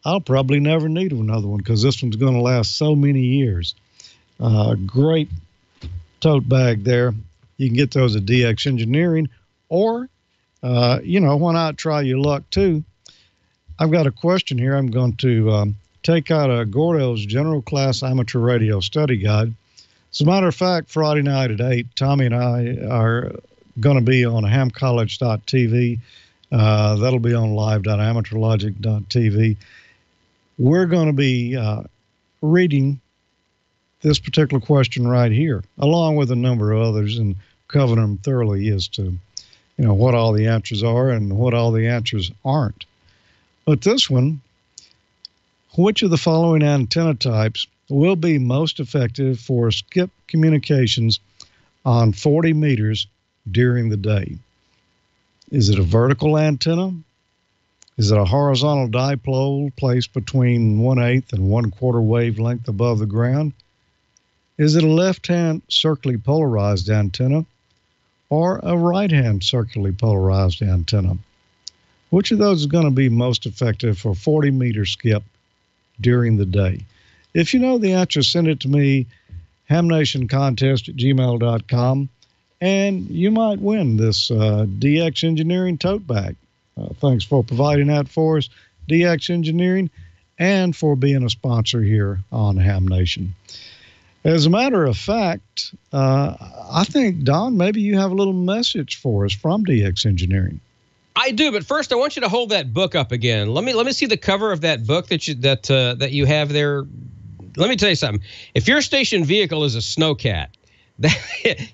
I'll probably never need another one because this one's going to last so many years. Great tote bag there. You can get those at DX Engineering, or, why not try your luck too? I've got a question here. I'm going to take out a Gordo's General Class Amateur Radio Study Guide. As a matter of fact, Friday night at 8, Tommy and I are going to be on hamcollege.tv. That'll be on live.amateurlogic.tv. We're going to be reading this particular question right here, along with a number of others, and covering them thoroughly as to, what all the answers are and what all the answers aren't. But this one, which of the following antenna types will be most effective for skip communications on 40 meters during the day? Is it a vertical antenna? Is it a horizontal dipole placed between 1/8 and 1/4 wavelength above the ground? Is it a left-hand circularly polarized antenna or a right-hand circularly polarized antenna? Which of those is going to be most effective for 40-meter skip during the day? If you know the answer, send it to me, hamnationcontest@gmail.com, and you might win this DX Engineering tote bag. Thanks for providing that for us, DX Engineering, and for being a sponsor here on Ham Nation. As a matter of fact, I think, Don, maybe you have a little message for us from DX Engineering. I do, but first I want you to hold that book up again. Let me see the cover of that book that you have there. Let me tell you something. If your station vehicle is a snowcat,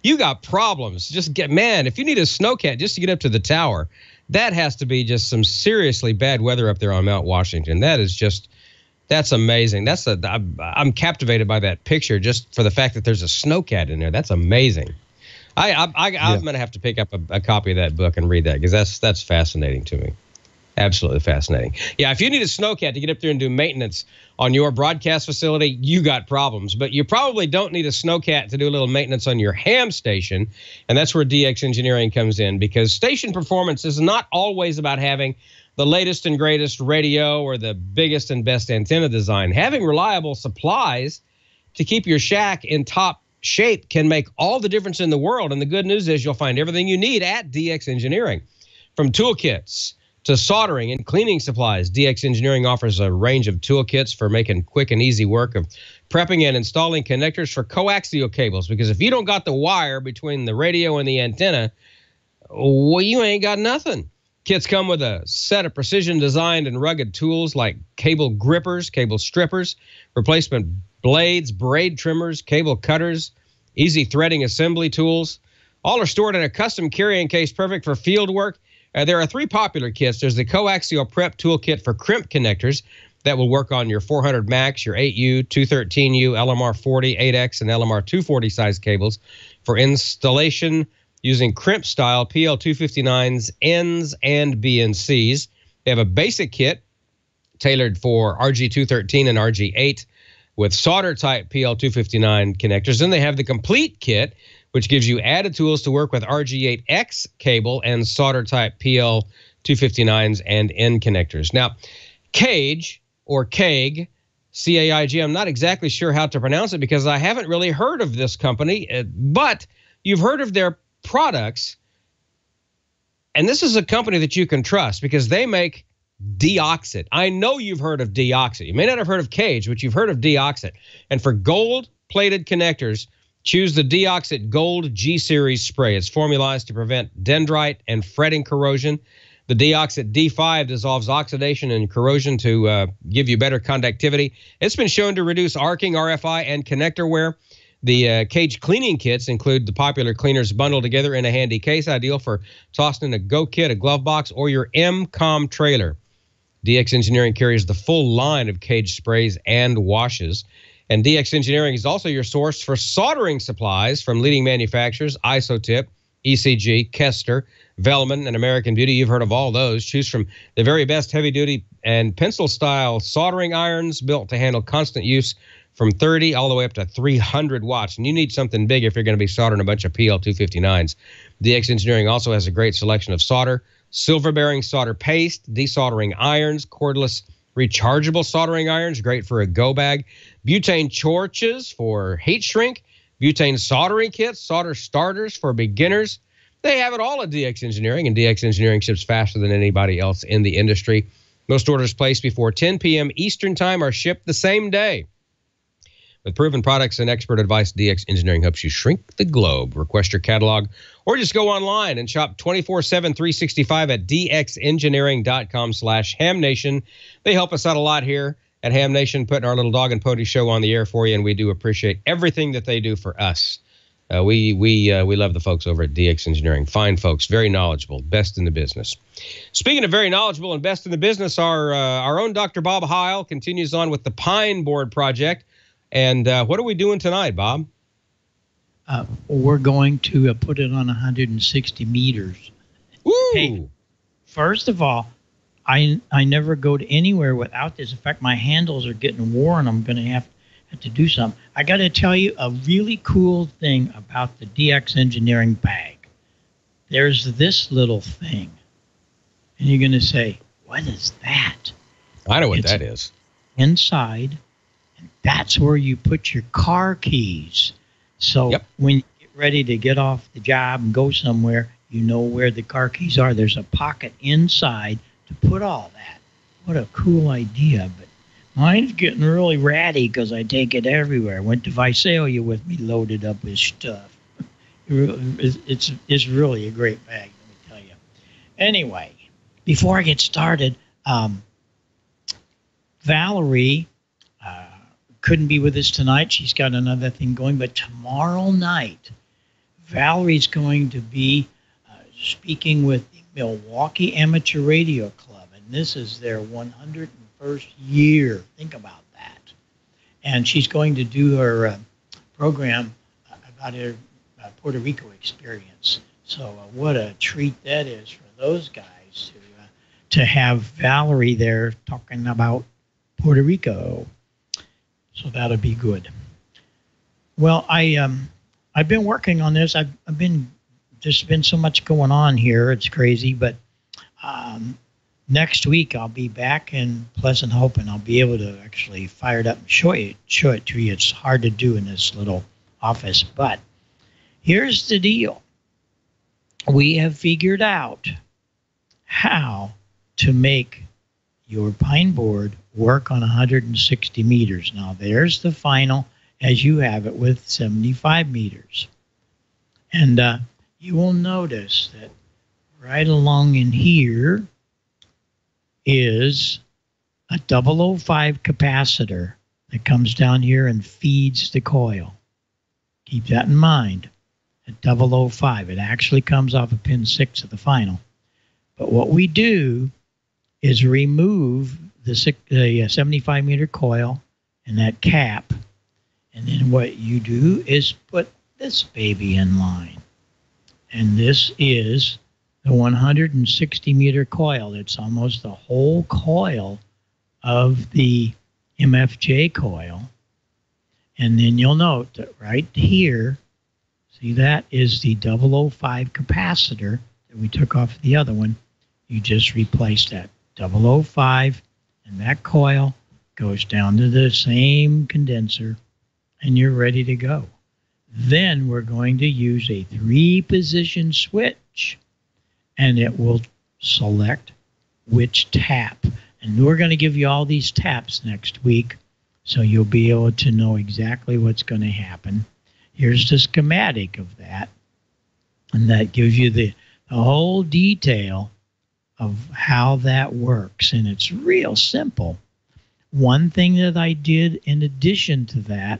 you got problems. If you need a snowcat just to get up to the tower, that has to be just some seriously bad weather up there on Mount Washington. That's amazing. I'm captivated by that picture just for the fact that there's a snowcat in there. That's amazing. I'm going to have to pick up a copy of that book and read that, because that's fascinating to me. Absolutely fascinating. Yeah, if you need a snowcat to get up there and do maintenance on your broadcast facility, you got problems. But you probably don't need a snowcat to do a little maintenance on your ham station, and that's where DX Engineering comes in, because station performance is not always about having the latest and greatest radio or the biggest and best antenna design. Having reliable supplies to keep your shack in top shape can make all the difference in the world. And the good news is you'll find everything you need at DX Engineering. From toolkits to soldering and cleaning supplies, DX Engineering offers a range of toolkits for making quick and easy work of prepping and installing connectors for coaxial cables. Because if you don't got the wire between the radio and the antenna, well, you ain't got nothing. Kits come with a set of precision-designed and rugged tools like cable grippers, cable strippers, replacement blades, braid trimmers, cable cutters, easy threading assembly tools. All are stored in a custom carrying case perfect for field work. There are 3 popular kits. There's the Coaxial Prep Toolkit for crimp connectors that will work on your 400 Max, your 8U, 213U, LMR 40, 8X, and LMR 240 size cables for installation. using crimp-style PL259s, Ns, and BNCs. They have a basic kit tailored for RG213 and RG8 with solder-type PL259 connectors. Then they have the complete kit, which gives you added tools to work with RG8X cable and solder-type PL259s and N connectors. Now, Cage, or CAIG, C-A-I-G, I'm not exactly sure how to pronounce it because I haven't really heard of this company, but you've heard of their products. And this is a company that you can trust because they make Deoxit. I know you've heard of Deoxit. You may not have heard of Cage, but you've heard of Deoxit. And for gold-plated connectors, choose the Deoxit Gold G-Series spray. It's formulated to prevent dendrite and fretting corrosion. The Deoxit D5 dissolves oxidation and corrosion to give you better conductivity. It's been shown to reduce arcing, RFI, and connector wear. The Cage cleaning kits include the popular cleaners bundled together in a handy case, ideal for tossing in a Go Kit, a glove box, or your MCOM trailer. DX Engineering carries the full line of Cage sprays and washes. And DX Engineering is also your source for soldering supplies from leading manufacturers, Isotip, ECG, Kester, Velleman, and American Beauty. You've heard of all those. Choose from the very best heavy-duty and pencil-style soldering irons built to handle constant use from 30 all the way up to 300 watts. And you need something big if you're going to be soldering a bunch of PL259s. DX Engineering also has a great selection of solder, silver-bearing solder paste, desoldering irons, cordless rechargeable soldering irons, great for a go bag, butane torches for heat shrink, butane soldering kits, solder starters for beginners. They have it all at DX Engineering, and DX Engineering ships faster than anybody else in the industry. Most orders placed before 10 p.m. Eastern Time are shipped the same day. With proven products and expert advice, DX Engineering helps you shrink the globe. Request your catalog or just go online and shop 24/7, 365 at dxengineering.com/hamnation. They help us out a lot here at Ham Nation, putting our little dog and pony show on the air for you, and we do appreciate everything that they do for us. We love the folks over at DX Engineering. Fine folks, very knowledgeable, best in the business. Speaking of very knowledgeable and best in the business, our own Dr. Bob Heil continues on with the Pineboard Project. And what are we doing tonight, Bob? We're going to put it on 160 meters. Woo! Hey, first of all, I never go to anywhere without this. In fact, my handles are getting worn. I'm going to have to do something. I got to tell you a really cool thing about the DX Engineering bag. There's this little thing. And you're going to say, what is that? I know what that is. Inside, and that's where you put your car keys. So when you get ready to get off the job and go somewhere, you know where the car keys are. There's a pocket inside to put all that. What a cool idea. But mine's getting really ratty because I take it everywhere. I went to Visalia with me loaded up with stuff. It's really a great bag, let me tell you. Anyway, before I get started, Valerie couldn't be with us tonight. She's got another thing going. But tomorrow night, Valerie's going to be speaking with the Milwaukee Amateur Radio Club. And this is their 101st year. Think about that. And she's going to do her program about her Puerto Rico experience. So what a treat that is for those guys to have Valerie there talking about Puerto Rico. So that'll be good. Well, I've been working on this. There's been so much going on here. It's crazy, but next week I'll be back in Pleasant Hope, and I'll be able to actually fire it up and show it to you. It's hard to do in this little office, but here's the deal. We have figured out how to make your Pineboard work on 160 meters. Now, there's the final as you have it with 75 meters. And you will notice that right along in here is a 005 capacitor that comes down here and feeds the coil. Keep that in mind. At 005, it actually comes off of pin 6 of the final. But what we do is remove the 75 meter coil and that cap, and then what you do is put this baby in line. And this is the 160-meter coil. It's almost the whole coil of the MFJ coil. And then you'll note that right here, see, that is the 005 capacitor that we took off the other one. You just replaced that 005, and that coil goes down to the same condenser, and you're ready to go. Then we're going to use a 3-position switch, and it will select which tap. And we're going to give you all these taps next week, so you'll be able to know exactly what's going to happen. Here's the schematic of that, and that gives you the whole detail of how that works, and it's real simple. One thing that I did in addition to that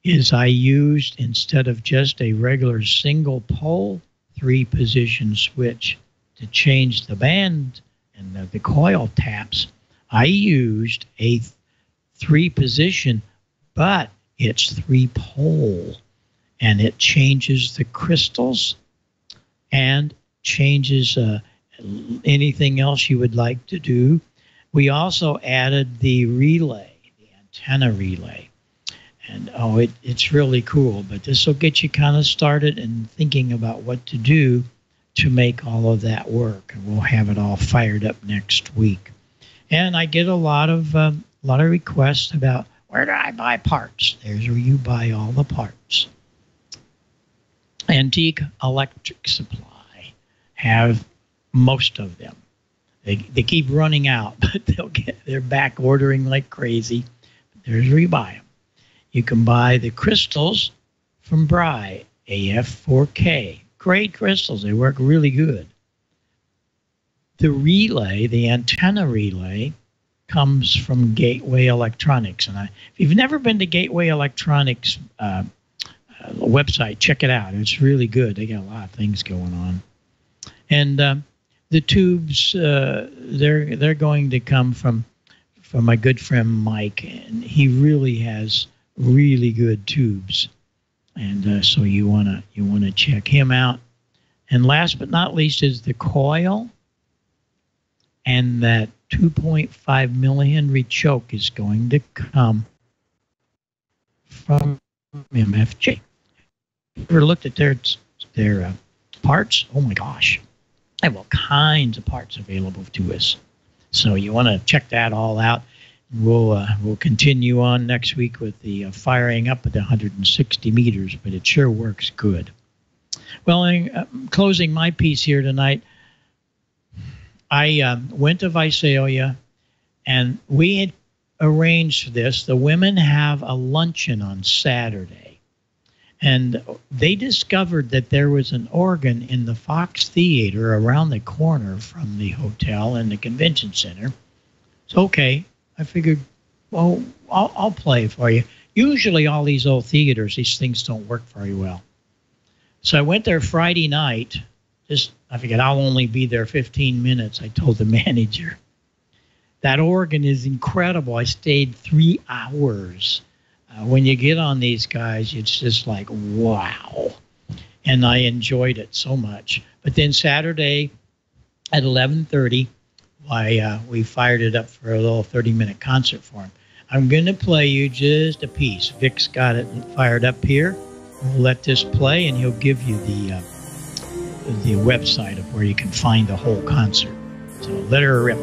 is I used, instead of just a regular single pole 3-position switch to change the band and the coil taps, I used a 3-position, but it's 3-pole, and it changes the crystals and changes anything else you would like to do. We also added the relay, the antenna relay. And it's really cool, but this will get you kind of started and thinking about what to do to make all of that work. And we'll have it all fired up next week. And I get a lot of requests about, where do I buy parts? There's where you buy all the parts. Antique Electric Supply have most of them. They keep running out, but they're back ordering like crazy. But there's where you buy them. You can buy the crystals from Bry, AF4K. Great crystals. They work really good. The relay, the antenna relay, comes from Gateway Electronics. And if you've never been to Gateway Electronics website, check it out. It's really good. They got a lot of things going on. And the tubes, they're going to come from my good friend Mike, and he really has really good tubes, and so you wanna check him out. And last but not least is the coil, and that 2.5 millihenry choke is going to come from MFJ. Ever looked at their parts? Oh my gosh, they have all kinds of parts available to us. So you want to check that all out. We'll continue on next week with the firing up at the 160 meters, but it sure works good. Well, in closing my piece here tonight, I went to Visalia, and we had arranged this. The women have a luncheon on Saturday, and they discovered that there was an organ in the Fox Theater around the corner from the hotel and the convention center. So, okay. I figured, well, I'll play for you. Usually all these old theaters, these things don't work very well. So I went there Friday night. I figured I'll only be there 15 minutes. I told the manager. That organ is incredible. I stayed 3 hours. When you get on these guys, it's just like, wow. And I enjoyed it so much. But then Saturday at 11:30, we fired it up for a little 30-minute concert for him. I'm going to play you just a piece. Vic's got it fired up here. We'll let this play, and he'll give you the website of where you can find the whole concert. So let her rip.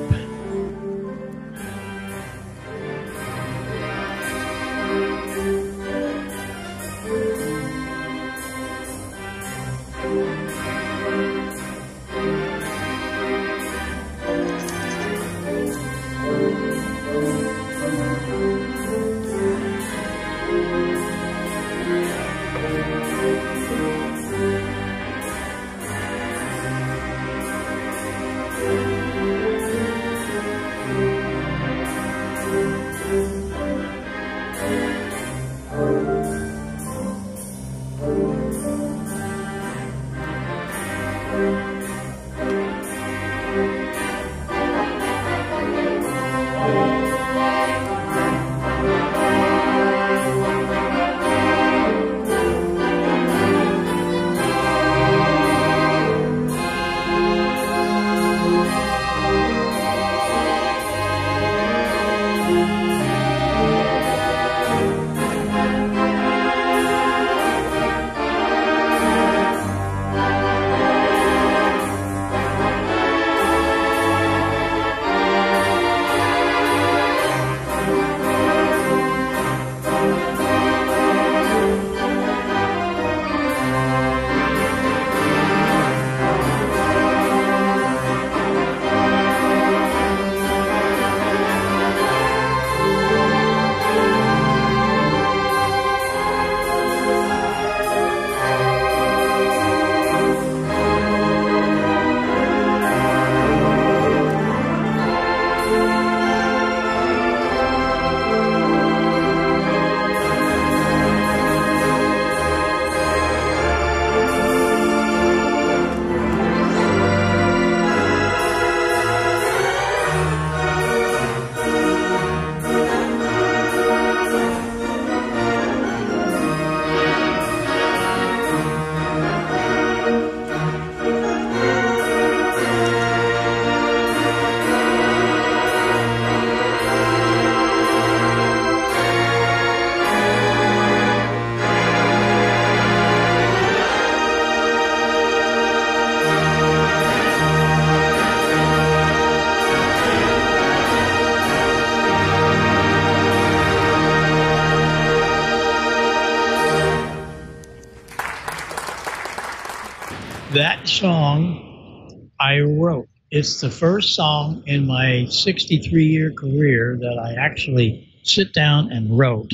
That song I wrote. It's the first song in my 63-year career that I actually sit down and wrote.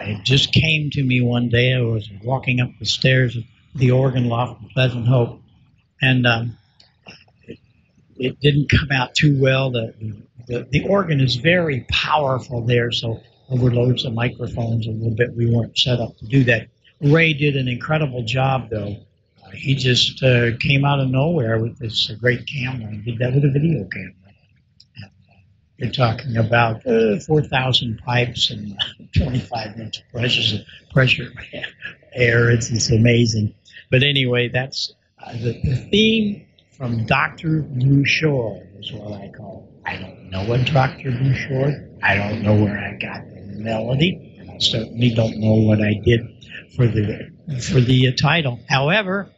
It just came to me one day. I was walking up the stairs of the organ loft in Pleasant Hope, and it didn't come out too well. The organ is very powerful there, so overloads the microphones a little bit. We weren't set up to do that. Ray did an incredible job, though. He just came out of nowhere with this great camera and did that with a video camera. And, you're talking about 4,000 pipes and 25 inch pressure air. It's amazing. But anyway, that's the theme from Dr. Blue Shore is what I call it. I don't know what Dr. Blue Shore. I don't know where I got the melody. And I certainly don't know what I did for the title. However,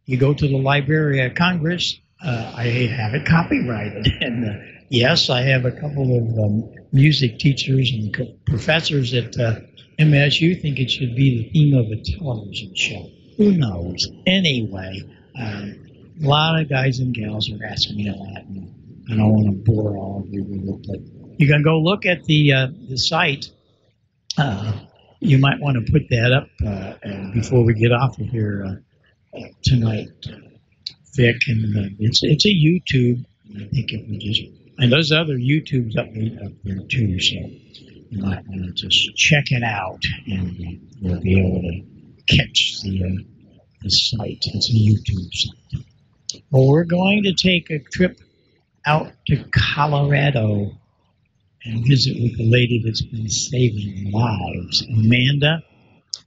you go to the Library of Congress, I have it copyrighted. And yes, I have a couple of music teachers and professors at MSU think it should be the theme of a television show. Who knows? Anyway, a lot of guys and gals are asking me a lot, and I don't want to bore all of you with it, but you can go look at the site. You might want to put that up before we get off of here tonight, Vic. And it's a YouTube. I think if we just, and there's other YouTubes up there too, so you might want to just check it out, and you'll be able to catch the site. It's a YouTube site. Well, we're going to take a trip out to Colorado and visit with the lady that's been saving lives. Amanda,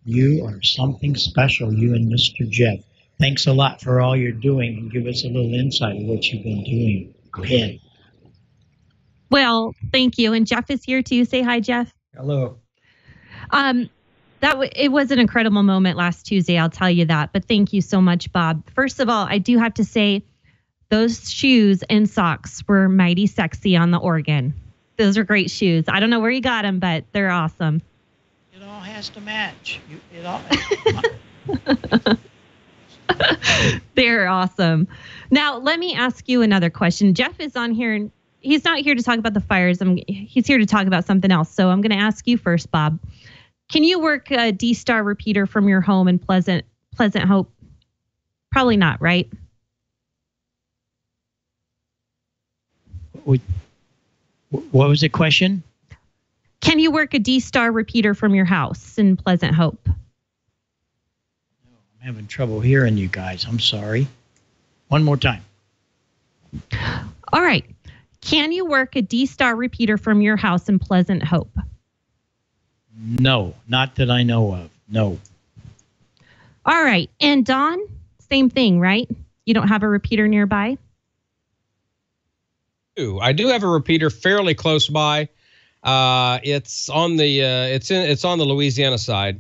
you are something special, you and Mr. Jeff. Thanks a lot for all you're doing, and give us a little insight of what you've been doing. Go ahead. Well, thank you. And Jeff is here too. Say hi, Jeff. Hello. It was an incredible moment last Tuesday, I'll tell you that. But thank you so much, Bob. First of all, I do have to say those shoes and socks were mighty sexy on the organ. Those are great shoes. I don't know where you got them, but they're awesome. It all has to match. They're awesome. Now, let me ask you another question. Jeff is on here, and he's not here to talk about the fires. He's here to talk about something else. So I'm going to ask you first, Bob. Can you work a D-Star repeater from your home in Pleasant Hope? Probably not, right? What was the question? Can you work a D-Star repeater from your house in Pleasant Hope? I'm having trouble hearing you guys. I'm sorry. One more time. All right. Can you work a D-Star repeater from your house in Pleasant Hope? No, not that I know of. No. All right. And Don, same thing, right? You don't have a repeater nearby? I do have a repeater fairly close by. It's on the Louisiana side,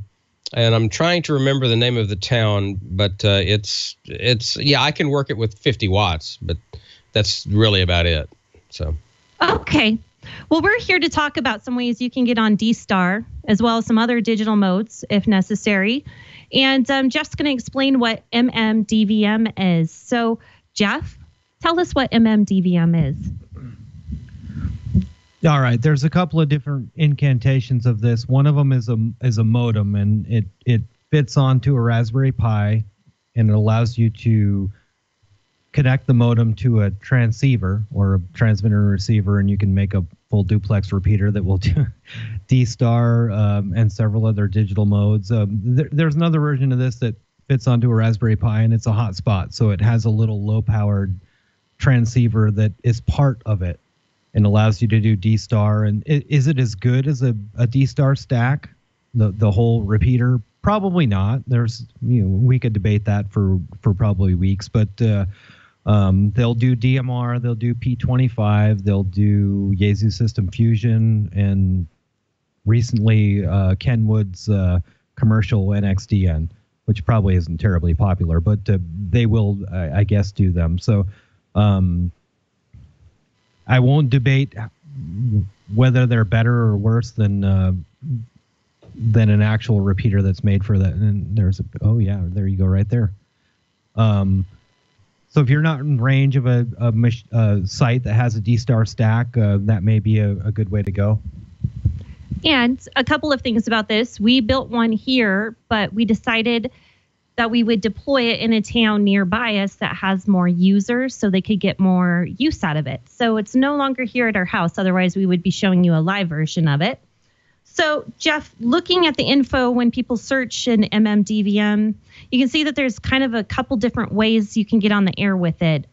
and I'm trying to remember the name of the town, but it's I can work it with 50 watts, but that's really about it. So. Okay. Well, we're here to talk about some ways you can get on D-Star, as well as some other digital modes if necessary. And Jeff's going to explain what MMDVM is. So, Jeff, tell us what MMDVM is. All right. There's a couple of different incantations of this. One of them is a modem, and it fits onto a Raspberry Pi, and it allows you to connect the modem to a transceiver or a transmitter and receiver, and you can make a full duplex repeater that will do D-Star and several other digital modes. There's another version of this that fits onto a Raspberry Pi, and it's a hotspot, so it has a little low-powered transceiver that is part of it and allows you to do D-Star. And is it as good as a D-Star stack, the whole repeater? Probably not. We could debate that for probably weeks, but they'll do DMR, they'll do P25, they'll do Yaesu System Fusion, and recently Kenwood's commercial NXDN, which probably isn't terribly popular, but they will, I guess, do them. So I won't debate whether they're better or worse than an actual repeater that's made for that. And there's there you go right there. So if you're not in range of a site that has a D-Star stack, that may be a good way to go. And a couple of things about this. We built one here, but we decided that we would deploy it in a town nearby us that has more users so they could get more use out of it. So it's no longer here at our house. Otherwise, we would be showing you a live version of it. So, Jeff, looking at the info when people search in MMDVM, you can see that there's kind of a couple different ways you can get on the air with it.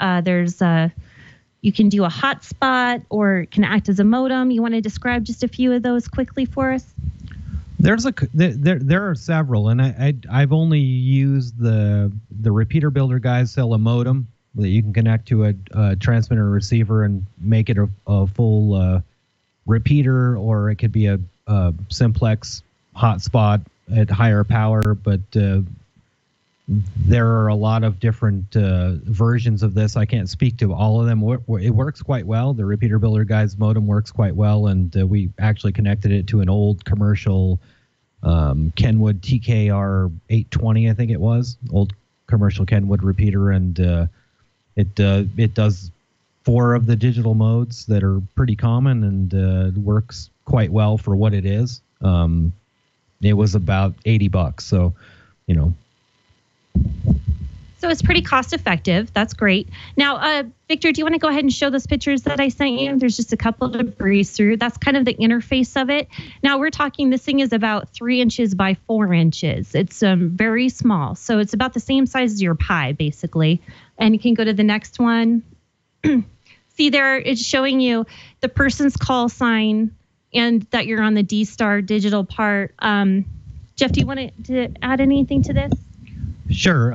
You can do a hotspot or it can act as a modem. You want to describe just a few of those quickly for us? There are several, and I've only used the repeater builder guys sell a modem that you can connect to a transmitter or receiver and make it a full repeater, or it could be a simplex hotspot at higher power. But there are a lot of different versions of this. I can't speak to all of them. It works quite well. The repeater builder guy's modem works quite well, and we actually connected it to an old commercial Kenwood TKR 820, I think it was, old commercial Kenwood repeater, and it does 4 of the digital modes that are pretty common, and works quite well for what it is. It was about $80, so So it's pretty cost effective. That's great. Now, Victor, do you want to go ahead and show those pictures that I sent you? There's just a couple to breeze through. That's kind of the interface of it. Now we're talking, this thing is about 3 inches by 4 inches. It's very small. So it's about the same size as your Pi, basically. And you can go to the next one. See there, it's showing you the person's call sign and that you're on the D-Star digital part. Jeff, do you want to add anything to this? Sure.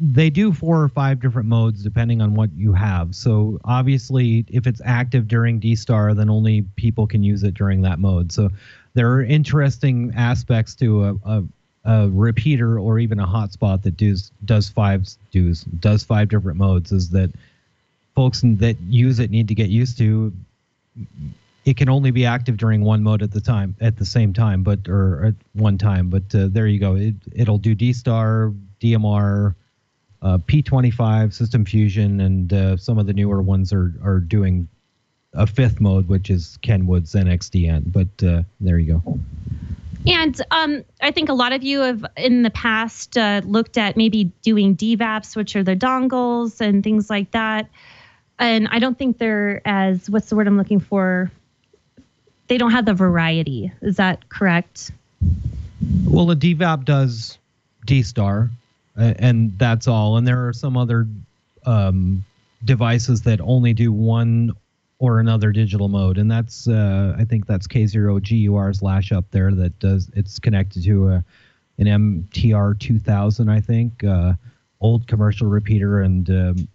They do 4 or 5 different modes depending on what you have. So obviously, if it's active during D-Star, then only people can use it during that mode. So there are interesting aspects to a repeater or even a hotspot that does 5 different modes. Is that folks that use it need to get used to. It can only be active during one mode at the same time, or at one time. But there you go. It'll do D-Star, DMR, P25, System Fusion, and some of the newer ones are doing a 5th mode, which is Kenwood's NXDN. But there you go. And I think a lot of you have in the past looked at maybe doing DVAPs, which are the dongles and things like that. And I don't think they're as, what's the word I'm looking for? They don't have the variety. Is that correct? Well, a DVAP does D-Star, and that's all. And there are some other devices that only do one or another digital mode, and that's I think that's K0GUR's lash up there that does. It's connected to an MTR 2000, I think, old commercial repeater, and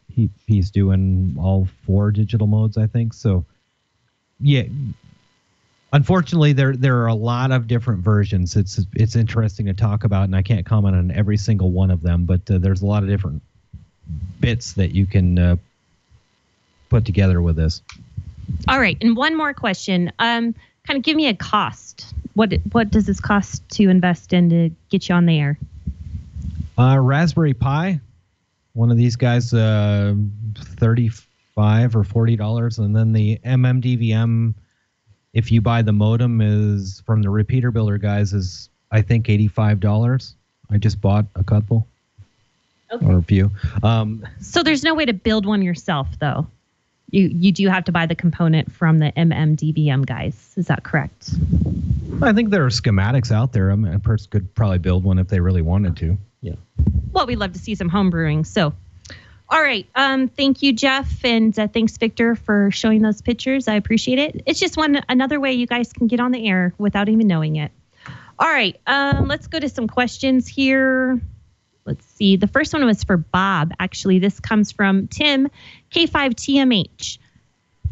he's doing all 4 digital modes, I think. So, yeah. Unfortunately, there are a lot of different versions. It's interesting to talk about, and I can't comment on every single one of them, but there's a lot of different bits that you can put together with this. All right, and one more question. Kind of give me a cost. What does this cost to invest in to get you on the air? Raspberry Pi, one of these guys, $35 or $40, and then the MMDVM. If you buy the modem, is from the repeater builder guys, is I think $85. I just bought a couple, or a few. So there's no way to build one yourself, though. You do have to buy the component from the MMDVM guys. Is that correct? I think there are schematics out there. I mean, a person could probably build one if they really wanted to. Yeah. Well, we'd love to see some home brewing. So, all right. Thank you, Jeff, and thanks, Victor, for showing those pictures. I appreciate it. It's just another way you guys can get on the air without even knowing it. All right. Let's go to some questions here. Let's see. The first one was for Bob. Actually, this comes from Tim, K5TMH.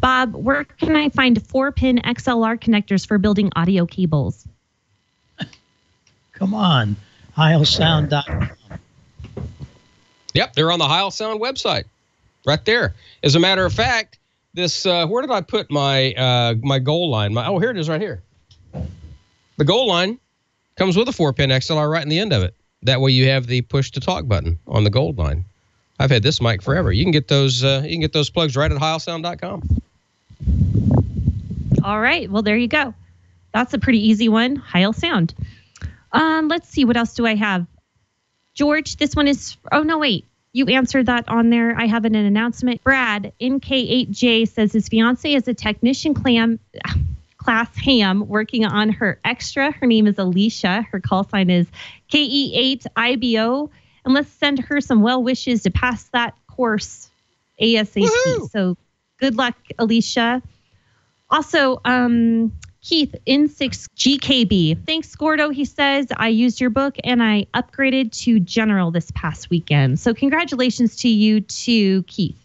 Bob, where can I find 4-pin XLR connectors for building audio cables? Come on, heilsound.com. Yep, they're on the Heil Sound website, right there. As a matter of fact, this where did I put my my goal line? Oh, here it is, right here. The goal line comes with a 4-pin XLR right in the end of it. That way you have the push to talk button on the gold line. I've had this mic forever. You can get those plugs right at heilsound.com. All right. Well, there you go. That's a pretty easy one. Heil Sound. Let's see. What else do I have? George, this one is... Oh, no, wait. You answered that on there. I have an announcement. Brad, NK8J, says his fiance is a technician class ham working on her extra. Her name is Alicia. Her call sign is KE8IBO. And let's send her some well wishes to pass that course ASAP. Woo-hoo! So good luck, Alicia. Also, Keith, N6GKB. Thanks, Gordo. He says, I used your book and I upgraded to General this past weekend. So congratulations to you too, Keith.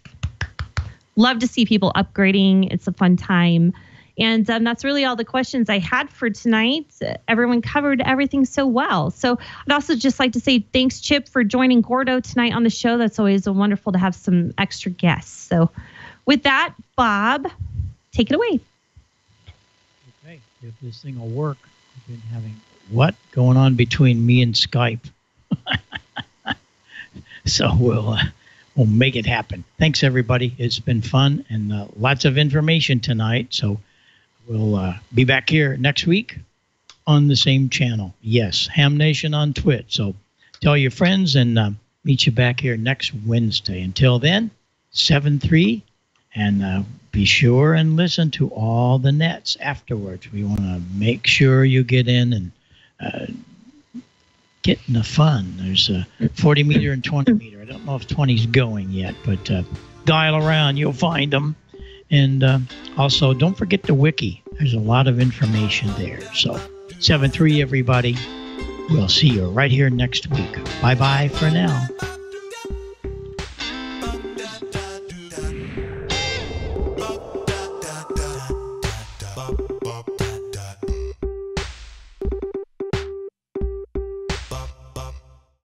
Love to see people upgrading. It's a fun time. And that's really all the questions I had for tonight. Everyone covered everything so well. So I'd also just like to say thanks, Chip, for joining Gordo tonight on the show. That's always wonderful to have some extra guests. So with that, Bob, take it away. Okay, if this thing will work. I've been having what going on between me and Skype. So we'll make it happen. Thanks, everybody. It's been fun and lots of information tonight. So we'll be back here next week on the same channel. Yes, Ham Nation on Twitch. So tell your friends and meet you back here next Wednesday. Until then, 7-3, and be sure and listen to all the nets afterwards. We want to make sure you get in and get in the fun. There's a 40 meter and 20 meter. I don't know if 20's going yet, but dial around. You'll find them. And also, don't forget the wiki. There's a lot of information there. So 7-3, everybody. We'll see you right here next week. Bye-bye for now.